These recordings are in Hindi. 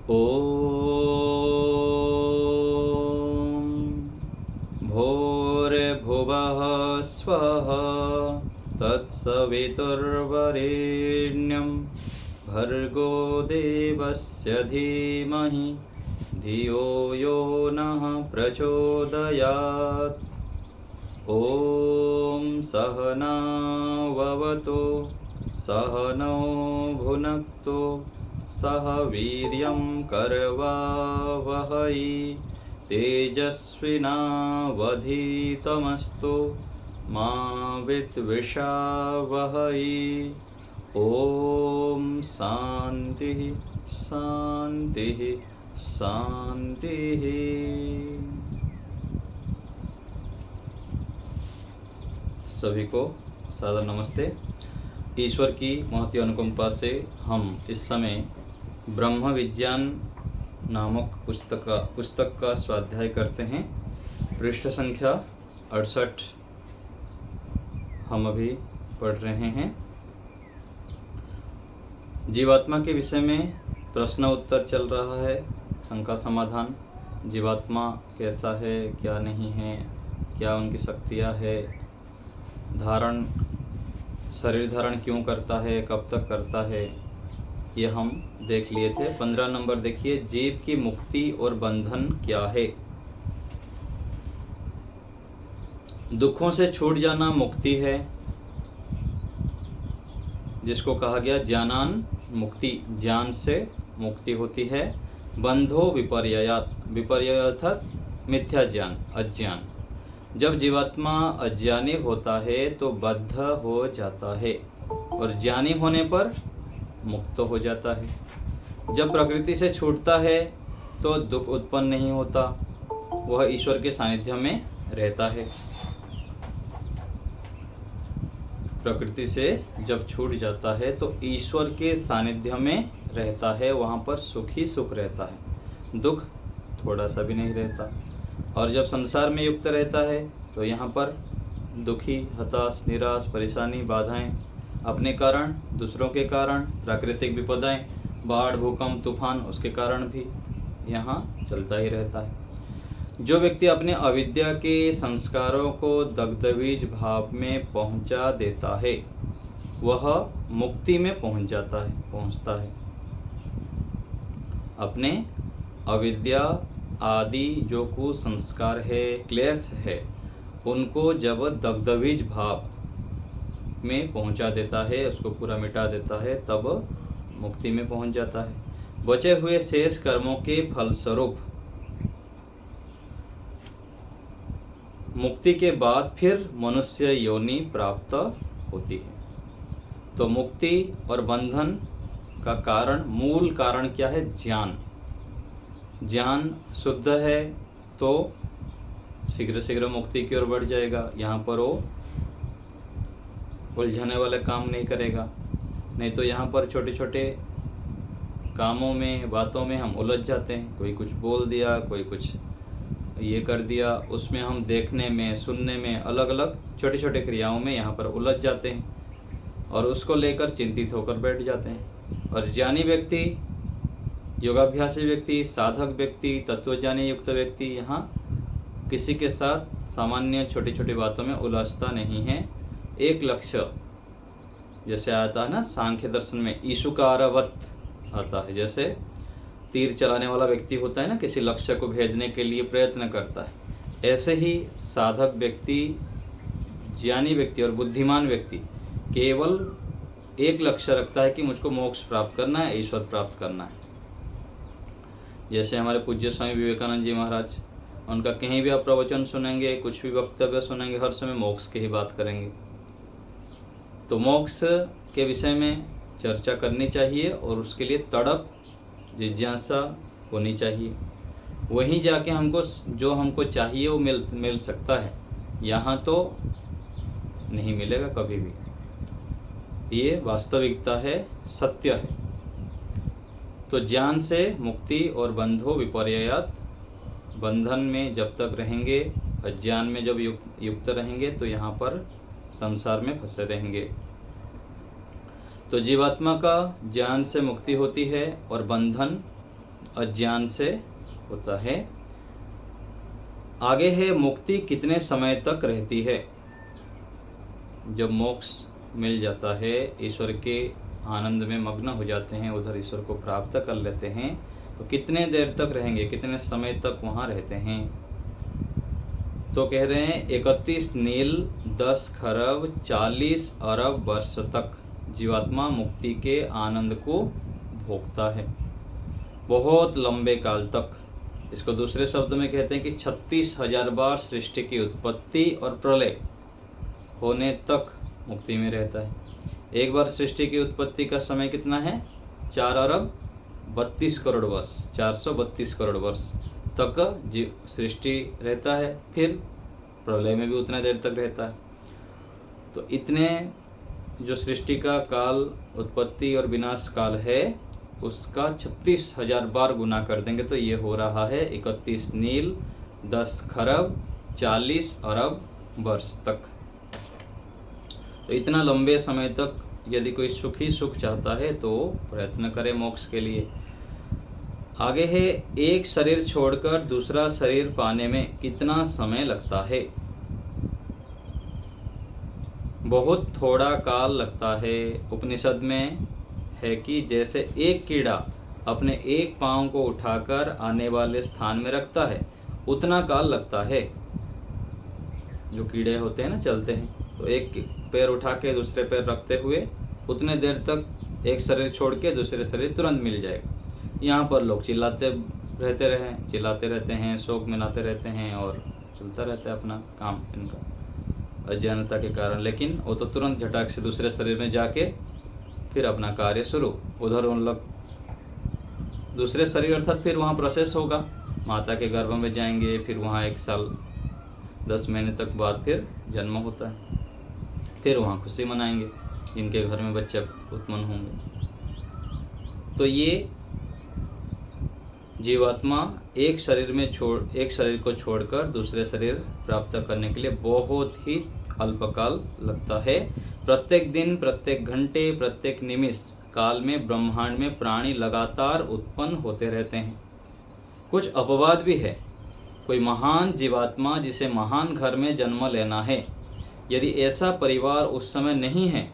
ॐ भूर्भुवः स्वः तत्सवितुर्वरेण्यं भर्गो देवस्य धीमहि धियो यो नः प्रचोदयात्। ॐ सहनाववतु सहनौ भुनक्तु सह वीर्यं करवावहै तेजस्विनावधीतमस्तु मा विद्विषावहै। ॐ शान्तिः शान्तिः शान्तिः। सभी को सादर नमस्ते। ईश्वर की महती अनुकंपा से हम इस समय ब्रह्म विज्ञान नामक पुस्तक का स्वाध्याय करते हैं। पृष्ठ संख्या 68 हम अभी पढ़ रहे हैं। जीवात्मा के विषय में प्रश्न उत्तर चल रहा है, शंका समाधान। जीवात्मा कैसा है, क्या नहीं है, क्या उनकी शक्तियाँ है, शरीर धारण क्यों करता है, कब तक करता है, ये हम देख लिए थे। 15 नंबर देखिए, जीव की मुक्ति और बंधन क्या है। दुखों से छूट जाना मुक्ति है, जिसको कहा गया ज्ञानान मुक्ति, ज्ञान से मुक्ति होती है। बंधो विपर्ययात, विपर्य अर्थात मिथ्या ज्ञान, अज्ञान। जब जीवात्मा अज्ञानी होता है तो बद्ध हो जाता है और ज्ञानी होने पर मुक्त हो जाता है। जब प्रकृति से छूटता है तो दुख उत्पन्न नहीं होता, वह ईश्वर के सानिध्य में रहता है। प्रकृति से जब छूट जाता है तो ईश्वर के सानिध्य में रहता है, वहाँ पर सुख ही सुख रहता है, दुख थोड़ा सा भी नहीं रहता। और जब संसार में युक्त रहता है तो यहाँ पर दुखी, हताश, निराश, परेशानी, बाधाएं अपने कारण, दूसरों के कारण, प्राकृतिक विपदाएं, बाढ़, भूकंप, तूफान, उसके कारण भी यहाँ चलता ही रहता है। जो व्यक्ति अपने अविद्या के संस्कारों को दग्धबीज भाव में पहुँचा देता है वह मुक्ति में पहुँचता है। अपने अविद्या आदि जो कुसंस्कार है, क्लेश है, उनको जब दग्धबीज भाव में पहुंचा देता है, उसको पूरा मिटा देता है, तब मुक्ति में पहुंच जाता है। बचे हुए शेष कर्मों के फलस्वरूप मुक्ति के बाद फिर मनुष्य योनि प्राप्त होती है। तो मुक्ति और बंधन का कारण, मूल कारण क्या है? ज्ञान। ज्ञान शुद्ध है तो शीघ्र शीघ्र मुक्ति की ओर बढ़ जाएगा। यहाँ पर वो उलझाने वाले काम नहीं करेगा, नहीं तो यहाँ पर छोटे छोटे कामों में, बातों में हम उलझ जाते हैं। कोई कुछ बोल दिया, कोई कुछ ये कर दिया, उसमें हम देखने में, सुनने में, अलग अलग छोटे छोटे क्रियाओं में यहाँ पर उलझ जाते हैं और उसको लेकर चिंतित होकर बैठ जाते हैं। और ज्ञानी व्यक्ति, योगाभ्यासी व्यक्ति, साधक व्यक्ति, तत्वज्ञानी युक्त व्यक्ति यहाँ किसी के साथ सामान्य छोटी छोटी बातों में उलझता नहीं है। एक लक्ष्य, जैसे आता है ना सांख्य दर्शन में, ईशुकारवत आता है। जैसे तीर चलाने वाला व्यक्ति होता है ना, किसी लक्ष्य को भेदने के लिए प्रयत्न करता है, ऐसे ही साधक व्यक्ति, ज्ञानी व्यक्ति और बुद्धिमान व्यक्ति केवल एक लक्ष्य रखता है कि मुझको मोक्ष प्राप्त करना है, ईश्वर प्राप्त करना है। जैसे हमारे पूज्य स्वामी विवेकानंद जी महाराज, उनका कहीं भी आप प्रवचन सुनेंगे, कुछ भी वक्तव्य सुनेंगे, हर समय मोक्ष की ही बात करेंगे। तो मोक्ष के विषय में चर्चा करनी चाहिए और उसके लिए तड़प, जिज्ञासा होनी चाहिए। वहीं जाके हमको जो हमको चाहिए वो मिल सकता है, यहाँ तो नहीं मिलेगा कभी भी। ये वास्तविकता है, सत्य है। तो ज्ञान से मुक्ति और बंधो विपर्ययात, बंधन में जब तक रहेंगे, अज्ञान में जब युक्त रहेंगे तो यहाँ पर संसार में फंसे रहेंगे। तो जीवात्मा का ज्ञान से मुक्ति होती है और बंधन अज्ञान से होता है। आगे है मुक्ति कितने समय तक रहती है। जब मोक्ष मिल जाता है, ईश्वर के आनंद में मग्न हो जाते हैं, उधर ईश्वर को प्राप्त कर लेते हैं, तो कितने देर तक रहेंगे, कितने समय तक वहाँ रहते हैं। तो कह रहे हैं 31 नील 10 खरब 40 अरब वर्ष तक जीवात्मा मुक्ति के आनंद को भोगता है, बहुत लंबे काल तक। इसको दूसरे शब्द में कहते हैं कि 36,000 बार सृष्टि की उत्पत्ति और प्रलय होने तक मुक्ति में रहता है। एक बार सृष्टि की उत्पत्ति का समय कितना है? 4 अरब 32 करोड़ वर्ष, 432 करोड़ वर्ष तक सृष्टि रहता है, फिर प्रलय में भी उतना देर तक रहता है। तो इतने जो सृष्टि का काल, उत्पत्ति और विनाश काल है, उसका 36,000 बार गुना कर देंगे तो ये हो रहा है 31 नील 10 खरब 40 अरब वर्ष तक। तो इतना लंबे समय तक यदि कोई सुखी सुख चाहता है तो प्रयत्न करे मोक्ष के लिए। आगे है एक शरीर छोड़कर दूसरा शरीर पाने में कितना समय लगता है। बहुत थोड़ा काल लगता है। उपनिषद में है कि जैसे एक कीड़ा अपने एक पाँव को उठाकर आने वाले स्थान में रखता है, उतना काल लगता है। जो कीड़े होते हैं ना, चलते हैं, तो एक पैर उठा के दूसरे पैर रखते हुए उतने देर तक एक शरीर छोड़ के दूसरे शरीर तुरंत मिल जाएगा। यहाँ पर लोग चिल्लाते रहते हैं, शोक मनाते रहते हैं और चलता रहता है अपना काम इनका अज्ञानता के कारण। लेकिन वो तो तुरंत झटाक से दूसरे शरीर में जाके फिर अपना कार्य शुरू। उधर उन लोग दूसरे शरीर अर्थात फिर वहाँ प्रोसेस होगा, माता के गर्भ में जाएंगे, फिर वहाँ 1 साल 10 महीने तक बाद फिर जन्म होता है, फिर वहाँ खुशी मनाएंगे जिनके घर में बच्चे उत्पन्न होंगे। तो ये जीवात्मा एक शरीर को छोड़कर दूसरे शरीर प्राप्त करने के लिए बहुत ही अल्पकाल लगता है। प्रत्येक दिन, प्रत्येक घंटे, प्रत्येक निमिष काल में ब्रह्मांड में प्राणी लगातार उत्पन्न होते रहते हैं। कुछ अपवाद भी है। कोई महान जीवात्मा जिसे महान घर में जन्म लेना है, यदि ऐसा परिवार उस समय नहीं है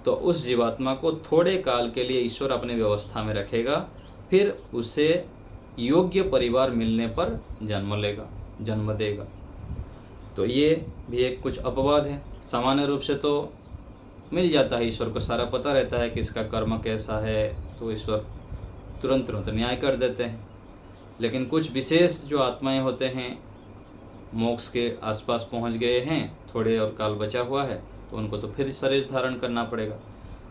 तो उस जीवात्मा को थोड़े काल के लिए ईश्वर अपनी व्यवस्था में रखेगा, फिर उसे योग्य परिवार मिलने पर जन्म देगा। तो ये भी एक कुछ अपवाद है। सामान्य रूप से तो मिल जाता है, ईश्वर को सारा पता रहता है कि इसका कर्म कैसा है, तो ईश्वर तुरंत न्याय कर देते हैं। लेकिन कुछ विशेष जो आत्माएं होते हैं, मोक्ष के आसपास पहुंच गए हैं, थोड़े और काल बचा हुआ है, तो उनको तो फिर शरीर धारण करना पड़ेगा।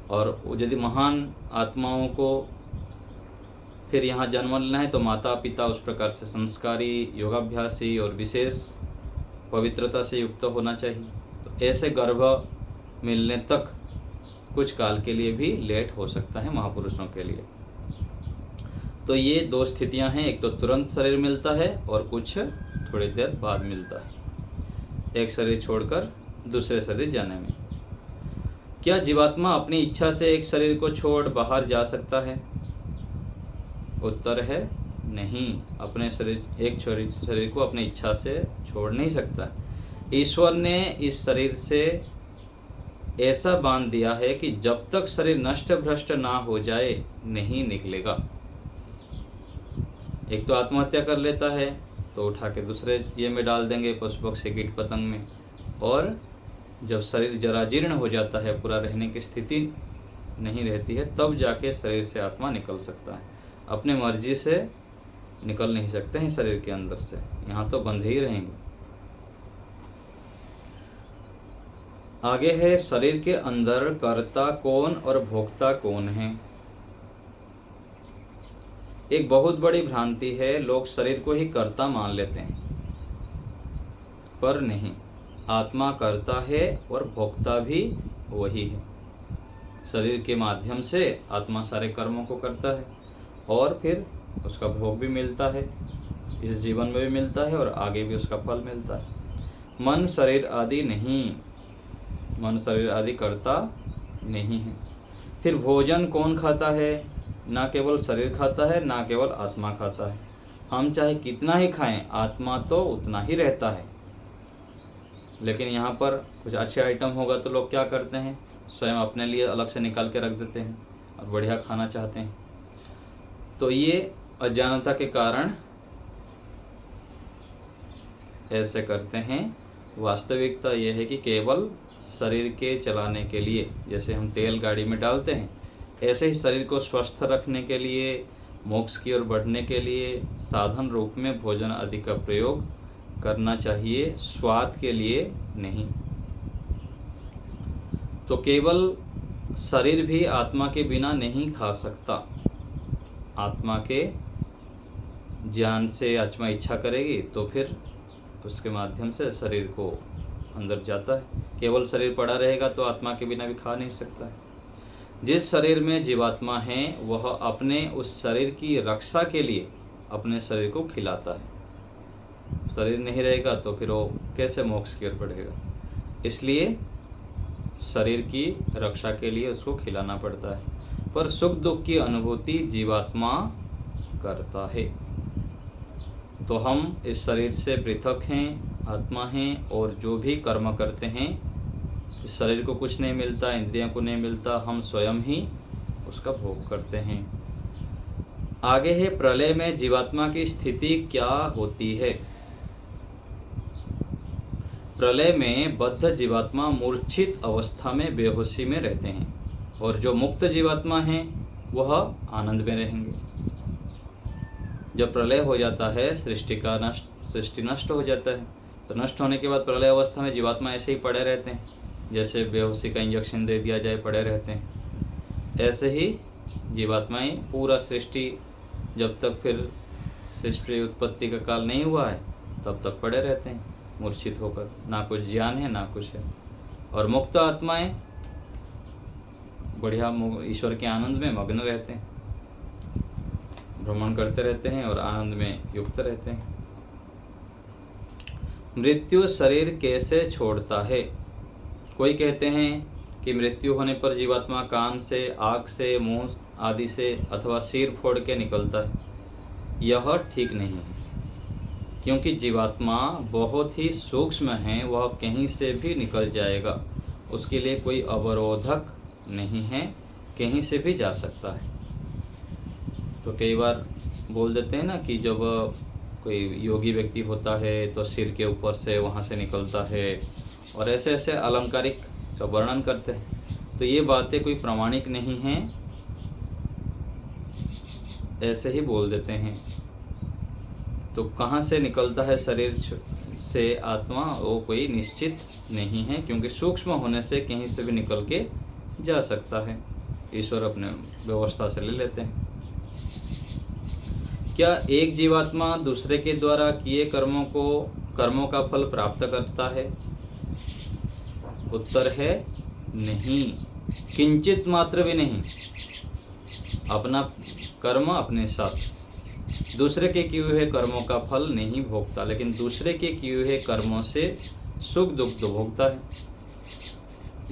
और यदि महान आत्माओं को फिर यहाँ जन्म लेना है तो माता पिता उस प्रकार से संस्कारी, योगाभ्यासी और विशेष पवित्रता से युक्त होना चाहिए। तो ऐसे गर्भ मिलने तक कुछ काल के लिए भी लेट हो सकता है महापुरुषों के लिए। तो ये 2 स्थितियां हैं, एक तो तुरंत शरीर मिलता है और कुछ थोड़ी देर बाद मिलता है, एक शरीर छोड़कर दूसरे शरीर जाने में। क्या जीवात्मा अपनी इच्छा से एक शरीर को छोड़ बाहर जा सकता है? उत्तर है नहीं। अपने एक शरीर को अपनी इच्छा से छोड़ नहीं सकता। ईश्वर ने इस शरीर से ऐसा बांध दिया है कि जब तक शरीर नष्ट भ्रष्ट ना हो जाए नहीं निकलेगा। एक तो आत्महत्या कर लेता है तो उठा के दूसरे ये में डाल देंगे, पशु पक्षी कीट पतंग में। और जब शरीर जरा जीर्ण हो जाता है, पूरा रहने की स्थिति नहीं रहती है, तब जाके शरीर से आत्मा निकल सकता है। अपने मर्जी से निकल नहीं सकते हैं शरीर के अंदर से, यहाँ तो बंधे ही रहेंगे। आगे है शरीर के अंदर कर्ता कौन और भोक्ता कौन है। एक बहुत बड़ी भ्रांति है, लोग शरीर को ही कर्ता मान लेते हैं, पर नहीं। आत्मा कर्ता है और भोक्ता भी वही है। शरीर के माध्यम से आत्मा सारे कर्मों को करता है और फिर उसका भोग भी मिलता है, इस जीवन में भी मिलता है और आगे भी उसका फल मिलता है। मन शरीर आदि नहीं, मन शरीर आदि कर्ता नहीं है। फिर भोजन कौन खाता है? ना केवल शरीर खाता है, ना केवल आत्मा खाता है। हम चाहे कितना ही खाएं, आत्मा तो उतना ही रहता है। लेकिन यहाँ पर कुछ अच्छे आइटम होगा तो लोग क्या करते हैं, स्वयं अपने लिए अलग से निकाल के रख देते हैं और बढ़िया खाना चाहते हैं। तो ये अज्ञानता के कारण ऐसे करते हैं। वास्तविकता ये है कि केवल शरीर के चलाने के लिए, जैसे हम तेल गाड़ी में डालते हैं, ऐसे ही शरीर को स्वस्थ रखने के लिए, मोक्ष की ओर बढ़ने के लिए साधन रूप में भोजन आदि का प्रयोग करना चाहिए, स्वाद के लिए नहीं। तो केवल शरीर भी आत्मा के बिना नहीं खा सकता। आत्मा के ज्ञान से आत्मा इच्छा करेगी तो फिर उसके माध्यम से शरीर को अंदर जाता है। केवल शरीर पड़ा रहेगा तो आत्मा के बिना भी खा नहीं सकता है। जिस शरीर में जीवात्मा है वह अपने उस शरीर की रक्षा के लिए अपने शरीर को खिलाता है। शरीर नहीं रहेगा तो फिर वो कैसे मोक्ष की ओर बढ़ेगा। इसलिए शरीर की रक्षा के लिए उसको खिलाना पड़ता है। पर सुख दुख की अनुभूति जीवात्मा करता है। तो हम इस शरीर से पृथक हैं, आत्मा हैं, और जो भी कर्म करते हैं इस शरीर को कुछ नहीं मिलता, इंद्रियों को नहीं मिलता, हम स्वयं ही उसका भोग करते हैं। आगे है प्रलय में जीवात्मा की स्थिति क्या होती है। प्रलय में बद्ध जीवात्मा मूर्छित अवस्था में बेहोशी में रहते हैं, और जो मुक्त जीवात्मा हैं वह आनंद में रहेंगे। जब प्रलय हो जाता है, सृष्टि नष्ट हो जाता है, तो नष्ट होने के बाद प्रलय अवस्था में जीवात्मा ऐसे ही पड़े रहते हैं, जैसे बेहोशी का इंजेक्शन दे दिया जाए पड़े रहते हैं। ऐसे ही जीवात्माएं पूरा सृष्टि, जब तक फिर सृष्टि उत्पत्ति का काल नहीं हुआ है तब तक पड़े रहते हैं मूर्छित होकर, ना कुछ ज्ञान है ना कुछ है। और मुक्त आत्माएं बढ़िया ईश्वर के आनंद में मग्न रहते हैं, भ्रमण करते रहते हैं और आनंद में युक्त रहते हैं। मृत्यु शरीर कैसे छोड़ता है। कोई कहते हैं कि मृत्यु होने पर जीवात्मा कान से, आँख से, मुंह आदि से अथवा सिर फोड़ के निकलता है। यह ठीक नहीं है, क्योंकि जीवात्मा बहुत ही सूक्ष्म है, वह कहीं से भी निकल जाएगा। उसके लिए कोई अवरोधक नहीं है, कहीं से भी जा सकता है। तो कई बार बोल देते हैं ना कि जब कोई योगी व्यक्ति होता है तो सिर के ऊपर से वहाँ से निकलता है, और ऐसे ऐसे अलंकारिक का वर्णन करते हैं। तो ये बातें कोई प्रमाणिक नहीं हैं, ऐसे ही बोल देते हैं। तो कहाँ से निकलता है शरीर से आत्मा, वो कोई निश्चित नहीं है, क्योंकि सूक्ष्म होने से कहीं से भी निकल के जा सकता है। ईश्वर अपने व्यवस्था से ले लेते हैं। क्या एक जीवात्मा दूसरे के द्वारा किए कर्मों का फल प्राप्त करता है। उत्तर है नहीं, किंचित मात्र भी नहीं। अपना कर्म अपने साथ, दूसरे के किए हुए कर्मों का फल नहीं भोगता, लेकिन दूसरे के किए हुए कर्मों से सुख दुख तो भोगता है।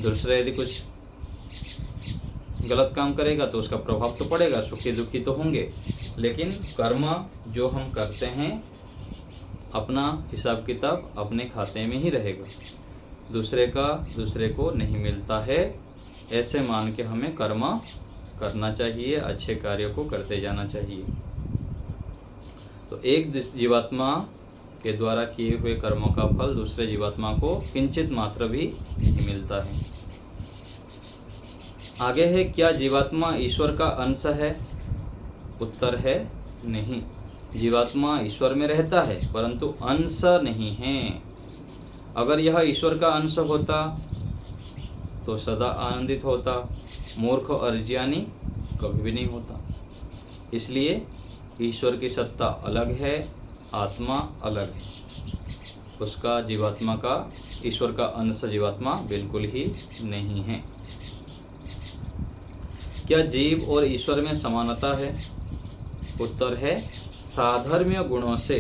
दूसरा यदि कुछ गलत काम करेगा तो उसका प्रभाव तो पड़ेगा, सुखी दुखी तो होंगे, लेकिन कर्म जो हम करते हैं अपना हिसाब किताब अपने खाते में ही रहेगा, दूसरे का दूसरे को नहीं मिलता है। ऐसे मान के हमें कर्म करना चाहिए, अच्छे कार्यों को करते जाना चाहिए। तो एक जीवात्मा के द्वारा किए हुए कर्मों का फल दूसरे जीवात्मा को किंचित मात्र भी नहीं मिलता है। आगे है, क्या जीवात्मा ईश्वर का अंश है। उत्तर है नहीं, जीवात्मा ईश्वर में रहता है परंतु अंश नहीं है। अगर यह ईश्वर का अंश होता तो सदा आनंदित होता, मूर्ख और अज्ञानी कभी भी नहीं होता। इसलिए ईश्वर की सत्ता अलग है, आत्मा अलग है। उसका जीवात्मा का, ईश्वर का अंश जीवात्मा बिल्कुल ही नहीं है। क्या जीव और ईश्वर में समानता है। उत्तर है साधर्म्य गुणों से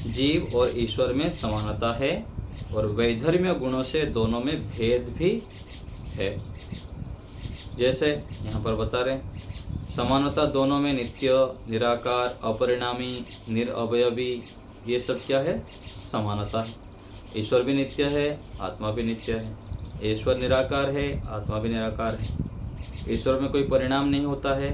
जीव और ईश्वर में समानता है, और वैधर्म्य गुणों से दोनों में भेद भी है। जैसे यहाँ पर बता रहे, समानता दोनों में, नित्य, निराकार, अपरिणामी, निरअवयवी, ये सब क्या है? समानता है। ईश्वर भी नित्य है, आत्मा भी नित्य है। ईश्वर निराकार है, आत्मा भी निराकार है। ईश्वर में कोई परिणाम नहीं होता है,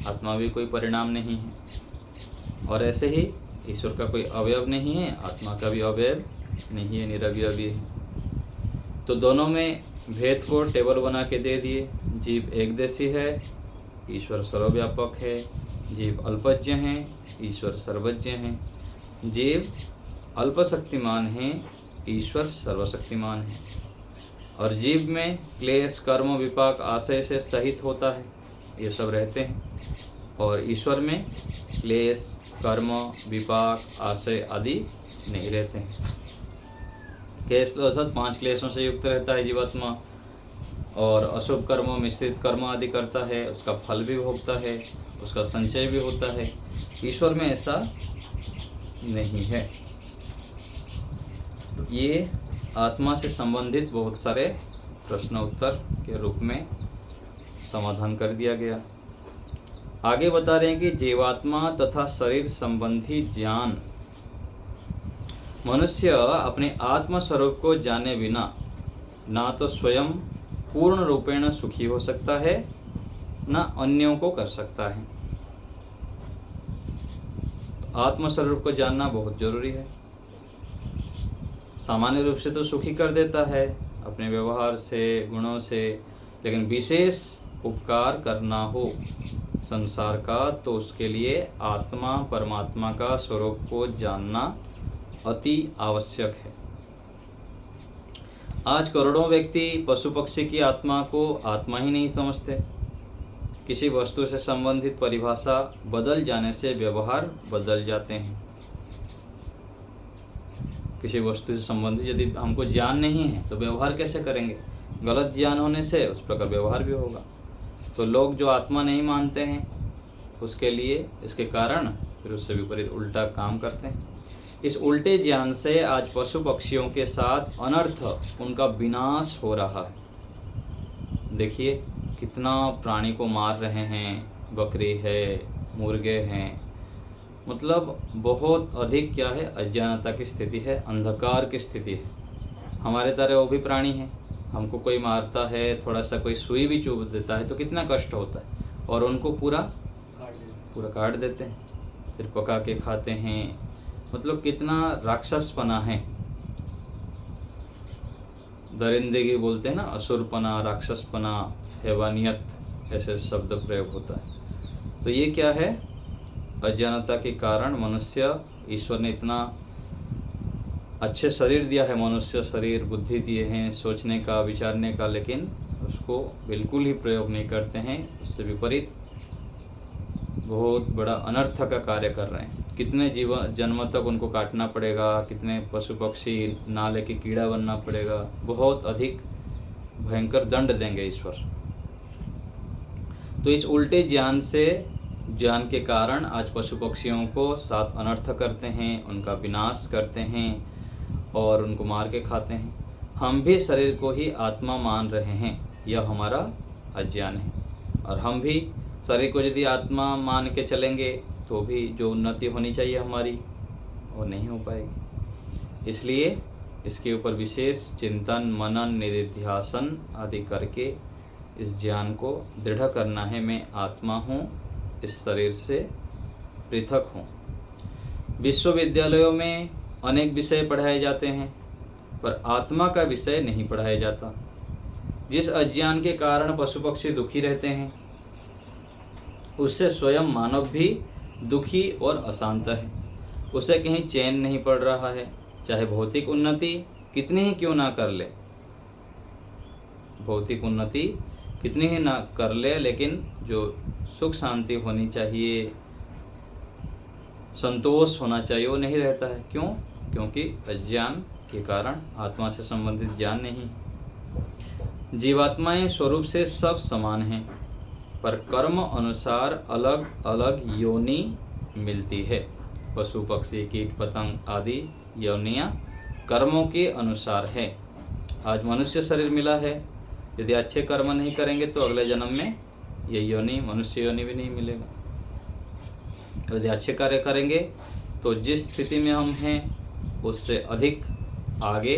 आत्मा भी कोई परिणाम नहीं है। और ऐसे ही ईश्वर का कोई अवयव नहीं है, आत्मा का भी अवयव नहीं है, निरवयवी है। तो दोनों में भेद को टेबल बना के दे दिए। जीव एकदेशी है, ईश्वर सर्वव्यापक है। जीव अल्पज्ञ हैं, ईश्वर सर्वज्ञ हैं। जीव अल्पशक्तिमान हैं, ईश्वर सर्वशक्तिमान है। और जीव में क्लेश, कर्म, विपाक, आशय से सहित होता है, ये सब रहते हैं। और ईश्वर में क्लेश, कर्म, विपाक, आशय आदि नहीं रहते हैं। क्लेश अर्थात 5 क्लेशों से युक्त रहता है जीवात्मा, और अशुभ कर्मों, मिश्रित कर्म आदि करता है, उसका फल भी भोगता है, उसका संचय भी होता है। ईश्वर में ऐसा नहीं है। ये आत्मा से संबंधित बहुत सारे प्रश्न उत्तर के रूप में समाधान कर दिया गया। आगे बता रहे हैं कि जीवात्मा तथा शरीर संबंधी ज्ञान, मनुष्य अपने आत्म स्वरूप को जाने बिना ना तो स्वयं पूर्ण रूपेण सुखी हो सकता है, ना अन्यों को कर सकता है। आत्म स्वरूप को जानना बहुत जरूरी है। सामान्य रूप से तो सुखी कर देता है अपने व्यवहार से, गुणों से, लेकिन विशेष उपकार करना हो संसार का, तो उसके लिए आत्मा, परमात्मा का स्वरूप को जानना अति आवश्यक है। आज करोड़ों व्यक्ति पशु पक्षी की आत्मा को आत्मा ही नहीं समझते। किसी वस्तु से संबंधित परिभाषा बदल जाने से व्यवहार बदल जाते हैं। किसी वस्तु से संबंधित यदि हमको ज्ञान नहीं है तो व्यवहार कैसे करेंगे? गलत ज्ञान होने से उस प्रकार व्यवहार भी होगा। तो लोग जो आत्मा नहीं मानते हैं, उसके लिए, इसके कारण फिर उससे विपरीत उल्टा काम करते हैं। इस उल्टे ज्ञान से आज पशु पक्षियों के साथ अनर्थ, उनका विनाश हो रहा है। देखिए कितना प्राणी को मार रहे हैं, बकरी है, मुर्गे हैं, मतलब बहुत अधिक क्या है, अज्ञानता की स्थिति है, अंधकार की स्थिति है। हमारे तरह वो भी प्राणी हैं। हमको कोई मारता है, थोड़ा सा कोई सुई भी चुभ देता है तो कितना कष्ट होता है, और उनको पूरा काट देते हैं, फिर पका के खाते हैं। मतलब कितना राक्षसपना है। दरिंदगी बोलते हैं ना, असुरपना, राक्षसपना, हैवानियत, ऐसे शब्द प्रयोग होता है। तो ये क्या है? अज्ञानता के कारण मनुष्य, ईश्वर ने इतना अच्छे शरीर दिया है, मनुष्य शरीर, बुद्धि दिए हैं सोचने का, विचारने का, लेकिन उसको बिल्कुल ही प्रयोग नहीं करते हैं। उससे विपरीत बहुत बड़ा अनर्थ का कार्य कर रहे हैं। कितने जन्म तक उनको काटना पड़ेगा, कितने पशु पक्षी ना लेके कीड़ा बनना पड़ेगा, बहुत अधिक भयंकर दंड देंगे ईश्वर। तो इस उल्टे ज्ञान के कारण आज पशु पक्षियों को साथ अनर्थ करते हैं, उनका विनाश करते हैं और उनको मार के खाते हैं। हम भी शरीर को ही आत्मा मान रहे हैं, यह हमारा अज्ञान है। और हम भी शरीर को यदि आत्मा मान के चलेंगे तो भी जो उन्नति होनी चाहिए हमारी, वो नहीं हो पाएगी। इसलिए इसके ऊपर विशेष चिंतन, मनन, निधिध्यासन आदि करके इस ज्ञान को दृढ़ करना है। मैं आत्मा हूँ, इस शरीर से पृथक हूँ। विश्वविद्यालयों में अनेक विषय पढ़ाए जाते हैं, पर आत्मा का विषय नहीं पढ़ाया जाता। जिस अज्ञान के कारण पशु पक्षी दुखी रहते हैं, उससे स्वयं मानव भी दुखी और अशांत है। उसे कहीं चैन नहीं पड़ रहा है, चाहे भौतिक उन्नति कितनी ही क्यों ना कर ले, भौतिक उन्नति कितनी ही ना कर ले, लेकिन जो सुख शांति होनी चाहिए, संतोष होना चाहिए, वो नहीं रहता है। क्यों? क्योंकि अज्ञान के कारण, आत्मा से संबंधित ज्ञान नहीं। जीवात्माएं स्वरूप से सब समान हैं, पर कर्म अनुसार अलग अलग योनि मिलती है। पशु पक्षी, कीट पतंग आदि योनियां कर्मों के अनुसार है। आज मनुष्य शरीर मिला है, यदि अच्छे कर्म नहीं करेंगे तो अगले जन्म में ये योनि मनुष्य योनि भी नहीं मिलेगा। यदि अच्छे कार्य करेंगे तो जिस स्थिति में हम हैं उससे अधिक आगे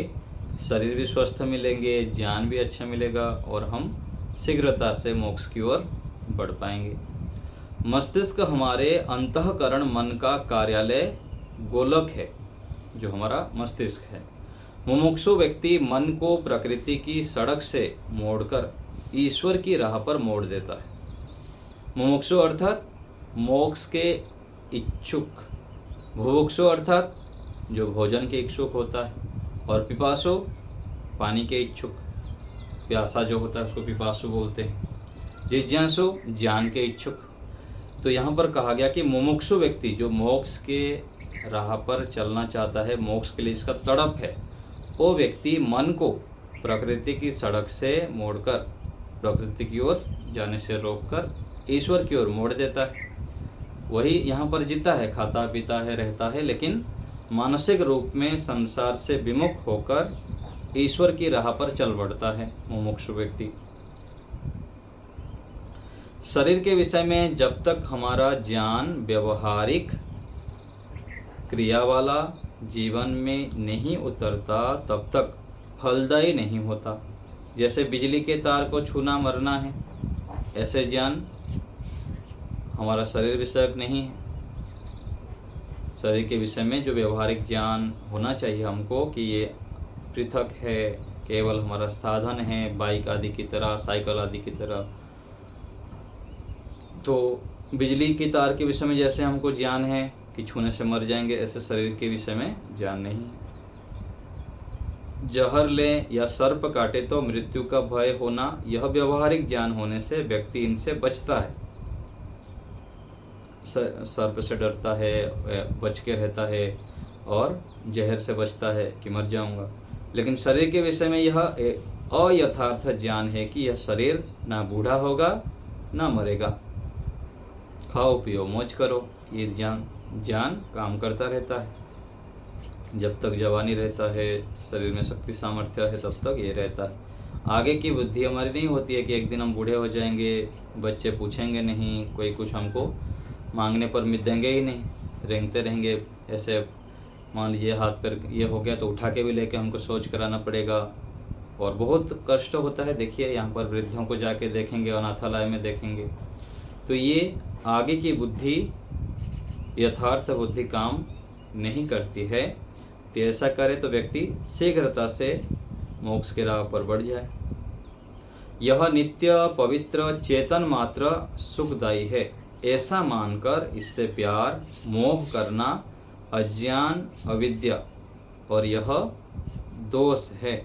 शरीर भी स्वस्थ मिलेंगे, ज्ञान भी अच्छा मिलेगा और हम शीघ्रता से मोक्ष की ओर बढ़ पाएंगे। मस्तिष्क हमारे अंतःकरण मन का कार्यालय गोलक है, जो हमारा मस्तिष्क है। मुमुक्षु व्यक्ति मन को प्रकृति की सड़क से मोड़कर ईश्वर की राह पर मोड़ देता है। मुमुक्षु अर्थात मोक्ष के इच्छुक, भुभुक्षु अर्थात जो भोजन के इच्छुक होता है, और पिपासु पानी के इच्छुक, प्यासा जो होता है उसको पिपासु बोलते हैं। जिज्ञासु ज्ञान के इच्छुक। तो यहाँ पर कहा गया कि मुमुक्षु व्यक्ति जो मोक्ष के राह पर चलना चाहता है, मोक्ष के लिए इसका तड़प है, वो व्यक्ति मन को प्रकृति की सड़क से मोड़कर प्रकृति की ओर जाने से रोककर ईश्वर की ओर मोड़ देता है। वही यहाँ पर जीता है, खाता पीता है, रहता है, लेकिन मानसिक रूप में संसार से विमुख होकर ईश्वर की राह पर चल बढ़ता है मुमुक्षु व्यक्ति। शरीर के विषय में जब तक हमारा ज्ञान व्यवहारिक क्रिया वाला जीवन में नहीं उतरता तब तक फलदायी नहीं होता। जैसे बिजली के तार को छूना मरना है, ऐसे ज्ञान हमारा शरीर विषयक नहीं है। शरीर के विषय में जो व्यवहारिक ज्ञान होना चाहिए हमको कि ये पृथक है, केवल हमारा साधन है, बाइक आदि की तरह, साइकिल आदि की तरह। तो बिजली की तार के विषय में जैसे हमको ज्ञान है कि छूने से मर जाएंगे, ऐसे शरीर के विषय में ज्ञान नहीं है। जहर ले या सर्प काटे तो मृत्यु का भय होना, यह व्यवहारिक ज्ञान होने से व्यक्ति इनसे बचता है। सर्प से डरता है, बच के रहता है, और जहर से बचता है कि मर जाऊंगा। लेकिन शरीर के विषय में यह अयथार्थ ज्ञान है कि यह शरीर ना बूढ़ा होगा ना मरेगा। खाओ पियो मौज करो, ये ज्ञान काम करता रहता है। जब तक जवानी रहता है, शरीर में शक्ति सामर्थ्य है, तब तक ये रहता है। आगे की बुद्धि हमारी नहीं होती है कि एक दिन हम बूढ़े हो जाएंगे, बच्चे पूछेंगे नहीं, कोई कुछ हमको मांगने पर देंगे ही नहीं, रेंगते रहेंगे। ऐसे मान लीजिए हाथ पैर ये हो गया तो उठा के भी लेके हमको सोच कराना पड़ेगा, और बहुत कष्ट होता है। देखिए यहाँ पर वृद्धों को जाके देखेंगे, अनाथालय में देखेंगे, तो ये आगे की बुद्धि, यथार्थ बुद्धि काम नहीं करती है। तो ऐसा करे तो व्यक्ति शीघ्रता से मोक्ष के राह पर बढ़ जाए। यह नित्य पवित्र चेतन मात्र सुखदायी है, ऐसा मानकर इससे प्यार मोह करना अज्ञान अविद्या और यह दोष है।